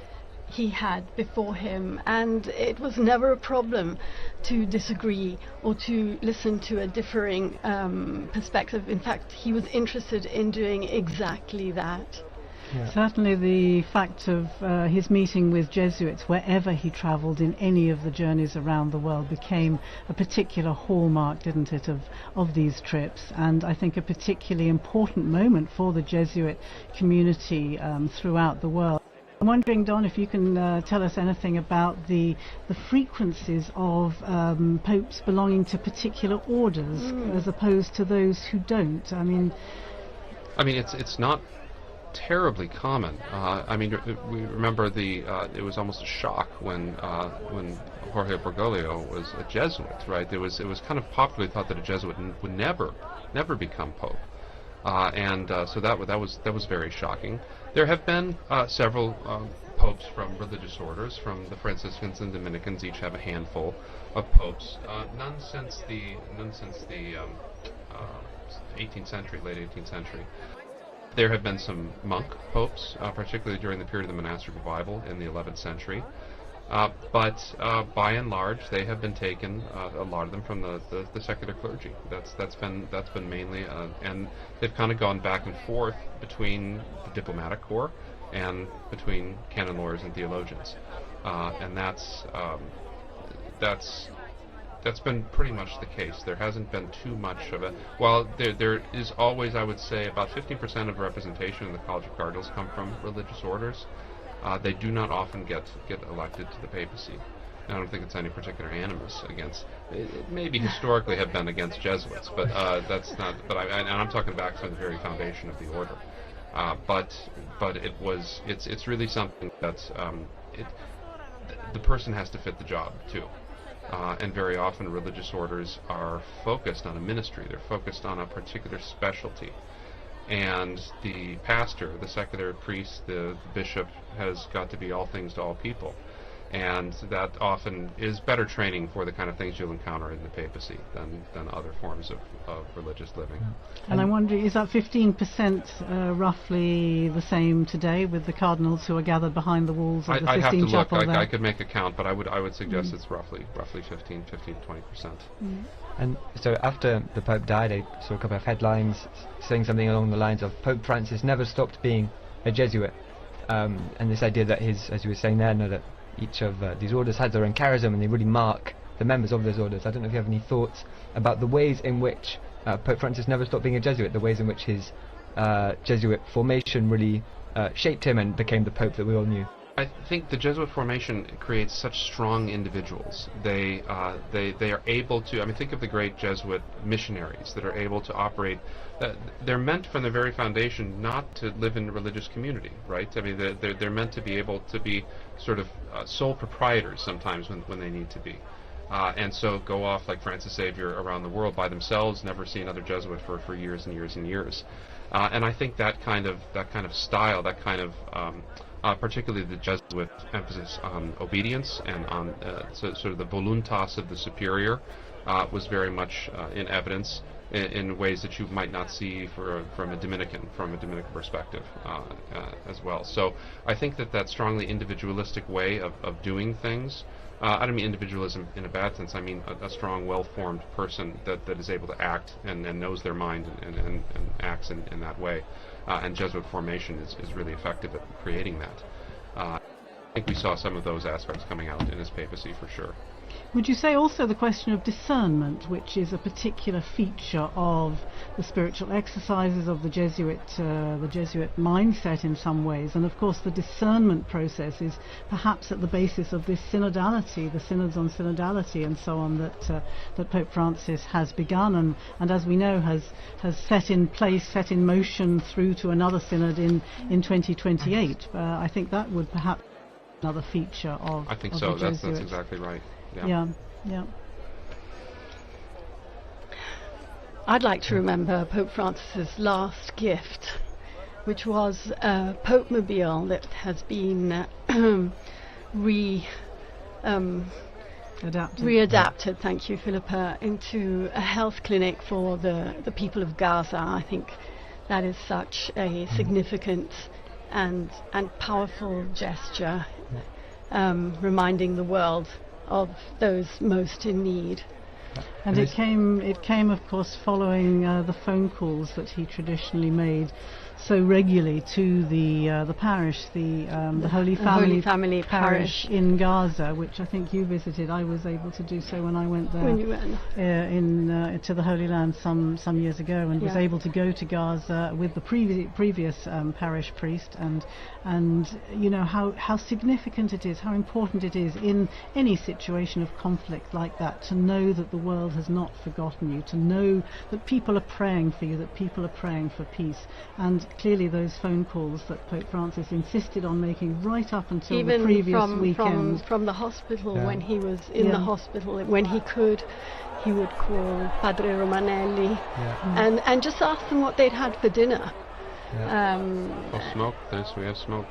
he had before him, and it was never a problem to disagree or to listen to a differing perspective. In fact, he was interested in doing exactly that. Yeah. Certainly the fact of his meeting with Jesuits wherever he travelled in any of the journeys around the world became a particular hallmark, didn't it, of these trips, and I think a particularly important moment for the Jesuit community throughout the world. I'm wondering, Don, if you can tell us anything about the frequencies of popes belonging to particular orders as opposed to those who don't. I mean, it's not terribly common. We remember it was almost a shock when Jorge Bergoglio was a Jesuit, right? It was kind of popularly thought that a Jesuit would never become pope, so that was very shocking. There have been several popes from religious orders. From the Franciscans and Dominicans, each have a handful of popes. None since the 18th century, late 18th century. There have been some monk popes, particularly during the period of the monastic revival in the 11th century. But by and large, they have been taken, a lot of them, from the secular clergy. That's been mainly, and they've kind of gone back and forth between the diplomatic corps and between canon lawyers and theologians, and that's been pretty much the case. There hasn't been too much of it. While there is always, I would say, about 15% of representation in the College of Cardinals come from religious orders. They do not often get elected to the papacy. And I don't think it's any particular animus against. It maybe historically have been against Jesuits, but that's not. But I'm talking back from the very foundation of the order. But it's really something that's the person has to fit the job too. And very often religious orders are focused on a ministry. They're focused on a particular specialty. And the pastor, the secular priest, the bishop has got to be all things to all people. And that often is better training for the kind of things you'll encounter in the papacy than other forms of religious living. And I wonder, is that 15% roughly the same today with the cardinals who are gathered behind the walls of the Sistine Chapel? I'd have to look. I could make a count, but I would suggest it's roughly 15 to 20%. And so after the Pope died, I saw a couple of headlines saying something along the lines of Pope Francis never stopped being a Jesuit. And this idea that as you were saying there, that each of these orders has their own charism and they really mark the members of those orders. I don't know if you have any thoughts about the ways in which Pope Francis never stopped being a Jesuit, the ways in which his Jesuit formation really shaped him and became the Pope that we all knew. I think the Jesuit formation creates such strong individuals. They are able to. Think of the great Jesuit missionaries that are able to operate. They're meant from the very foundation not to live in a religious community, right? They're meant to be able to be sort of sole proprietors sometimes when they need to be, and so go off like Francis Xavier around the world by themselves, never see another Jesuit for years and years and years. And I think that kind of style, that kind of particularly the Jesuit emphasis on obedience and on sort of the voluntas of the superior was very much in evidence in ways that you might not see from a Dominican perspective as well. So I think that strongly individualistic way of doing things. I don't mean individualism in a bad sense. I mean a strong, well-formed person that is able to act and knows their mind and acts in that way. And Jesuit formation is really effective at creating that. I think we saw some of those aspects coming out in his papacy for sure. Would you say also the question of discernment, which is a particular feature of the spiritual exercises of the Jesuit mindset in some ways, and of course the discernment process is perhaps at the basis of this synodality, the synods on synodality and so on that Pope Francis has begun and as we know has set in place, set in motion through to another synod in 2028. I think that would perhaps be another feature of I think of so. the That's Jesuits. exactly right. Yeah. I'd like to remember Pope Francis's last gift, which was a Pope Mobile that has been readapted, thank you, Philippa, into a health clinic for the people of Gaza. I think that is such a significant and powerful gesture, reminding the world of those most in need. And it came, of course, following the phone calls that he traditionally made so regularly to the parish, the Holy Family Parish in Gaza, which I think you visited. I was able to do so when I went there When you went. to the Holy Land some years ago, and was able to go to Gaza with the previous parish priest, and you know how significant it is, how important it is in any situation of conflict like that to know that the world has not forgotten you, to know that people are praying for you, that people are praying for peace. And clearly those phone calls that Pope Francis insisted on making right up until Even the previous from, weekend. from the hospital, when he was in the hospital, when he could, he would call Padre Romanelli and just ask them what they'd had for dinner. Smoke. We have smoke.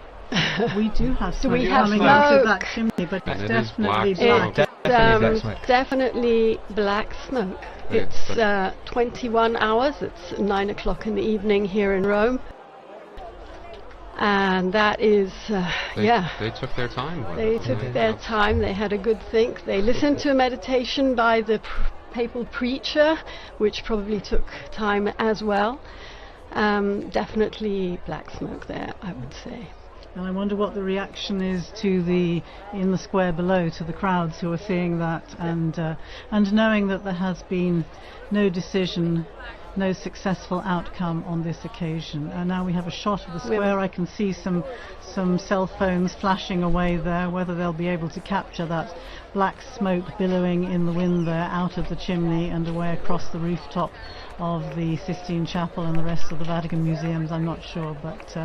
We do have smoke we have coming smoke? out of that chimney, but And it's it is definitely black black. smoke. Definitely black smoke. It's 21 hours. It's 9 o'clock in the evening here in Rome. And that is, They took their time. They took their time. They had a good think. They listened to a meditation by the papal preacher, which probably took time as well. Definitely black smoke there, I would say. And I wonder what the reaction is in the square below, to the crowds who are seeing that and knowing that there has been no decision, no successful outcome on this occasion. And now we have a shot of the square. I can see some cell phones flashing away there. Whether they'll be able to capture that black smoke billowing in the wind there out of the chimney and away across the rooftop of the Sistine Chapel and the rest of the Vatican museums, I'm not sure, but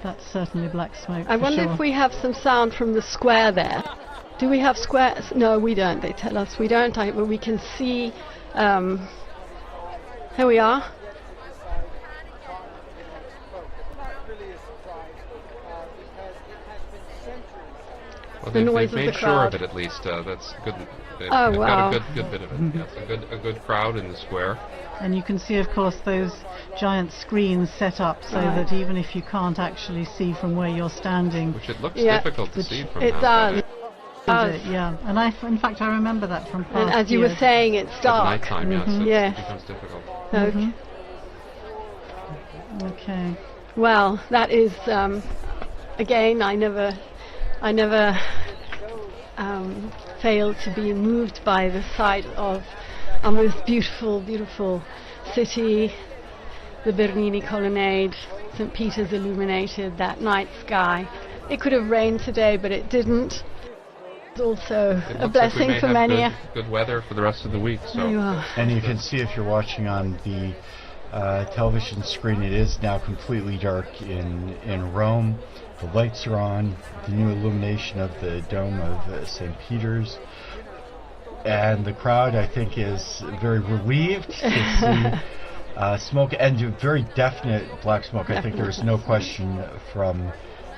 that's certainly black smoke. I wonder if we have some sound from the square there. Do we have squares? No, we don't. They tell us we don't. But we can see. Here we are. Well, The noise they've of made the sure crowd. of it at least. That's good. They've Oh, wow. got a good bit of it. Yes, a good crowd in the square. And you can see, of course, those giant screens set up so that even if you can't actually see from where you're standing, Which it looks difficult to see from It outside. does. yeah. And in fact, I remember that from past And as you were years. saying, it's At dark. nighttime, yes, Yes. it becomes difficult. Okay. Okay. Well, that is again. I never fail to be moved by the sight of our most beautiful city, the Bernini Colonnade, St. Peter's illuminated, that night sky. It could have rained today, but it didn't. It's also It a looks blessing like we for may many. have good weather for the rest of the week. There you So are. And you can see, if you're watching on the television screen, it is now completely dark in Rome. The lights are on, the new illumination of the dome of St. Peter's. And the crowd, I think, is very relieved to see smoke, and very definite black smoke. I think there's no question from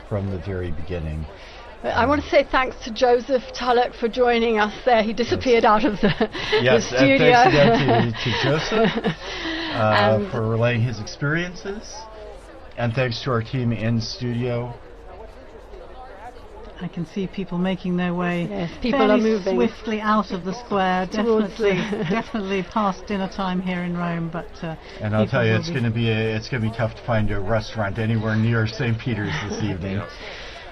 the very beginning. I want to say thanks to Joseph Tulloch for joining us there. He disappeared out of the studio. Thanks again to Joseph for relaying his experiences. And thanks to our team in studio. I can see people making their way people fairly are moving swiftly out of the square. towards Definitely past dinner time here in Rome. But and I'll tell you, it's going to be tough to find a restaurant anywhere near St. Peter's this evening.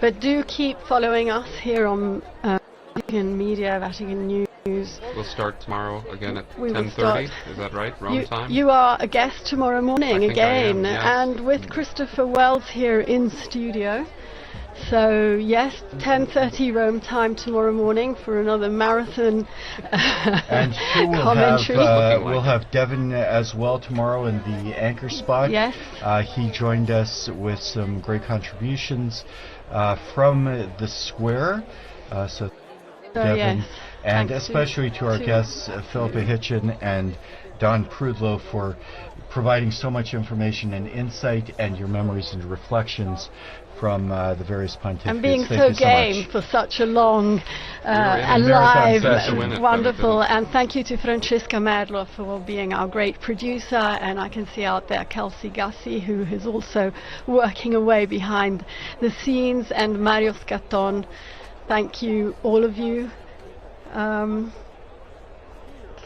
But do keep following us here on Vatican Media, Vatican News. We'll start tomorrow again at We will 10:30. start. Is that right? Rome time? You are a guest tomorrow morning I think I again, am, yes. and with Christopher Wells here in studio. So yes, 10:30 Rome time tomorrow morning for another marathon And sure commentary. we'll have Devin as well tomorrow in the anchor spot. Yes. He joined us with some great contributions from the square. So Devin, yes, and thanks especially to our guests, Philippa Hitchin and Don Prudlow, for providing so much information and insight and your memories and reflections from the various pontificates. And being Thank so you so game much. for such a long, marathon alive, session. wonderful. And thank you to Francesca Merlo for being our great producer. And I can see out there Kelsey Gussie, who is also working away behind the scenes, and Mario Scatton. Thank you, all of you.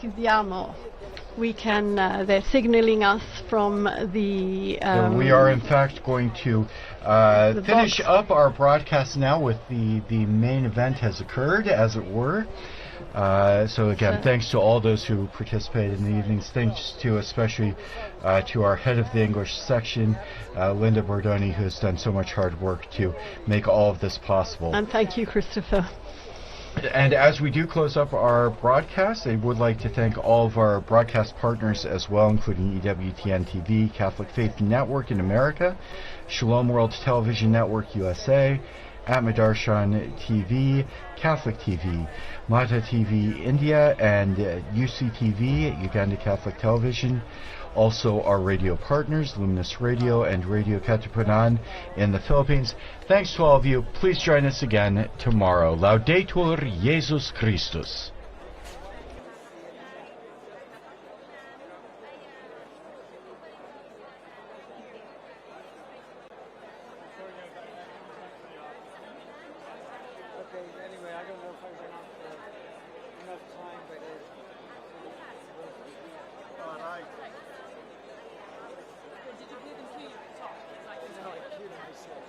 Chiudiamo. We can, they're signaling us from the... we are in fact going to finish up our broadcast now with the main event has occurred, as it were. So again, thanks to all those who participated in the evenings. Thanks to especially to our head of the English section, Linda Bordoni, who has done so much hard work to make all of this possible. And thank you, Christopher. And as we do close up our broadcast, I would like to thank all of our broadcast partners as well, including EWTN TV, Catholic Faith Network in America, Shalom World Television Network USA, Atmadarshan TV, Catholic TV, Mata TV India, and UCTV, Uganda Catholic Television. Also our radio partners, Luminous Radio and Radio Katipunan in the Philippines. Thanks to all of you. Please join us again tomorrow. Laudetur Jesus Christus. Okay, anyway, I don't know if I went on for enough time, but all right. Did you even hear you talk? No, I kidding myself.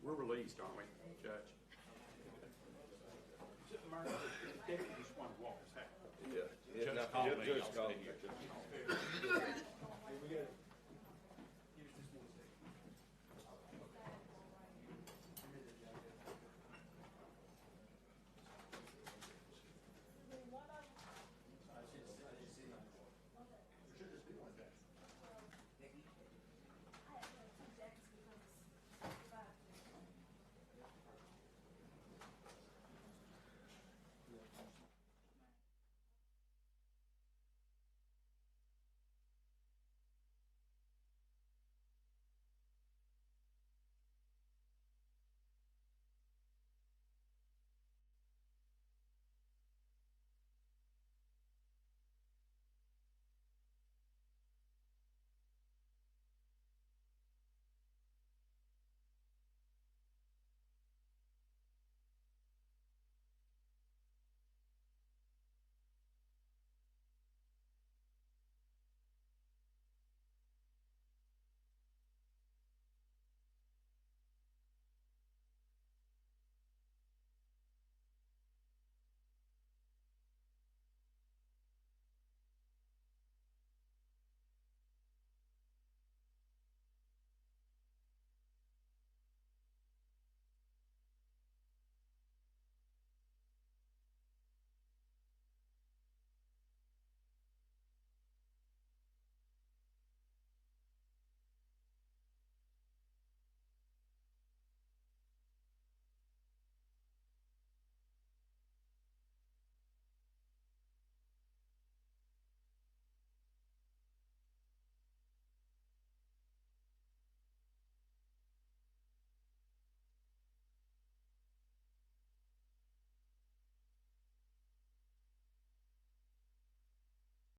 We're released, aren't we, Judge? Deputy just wanted to walk us out. Yeah. Judge Now, called me. Judge I'll called stay me. here.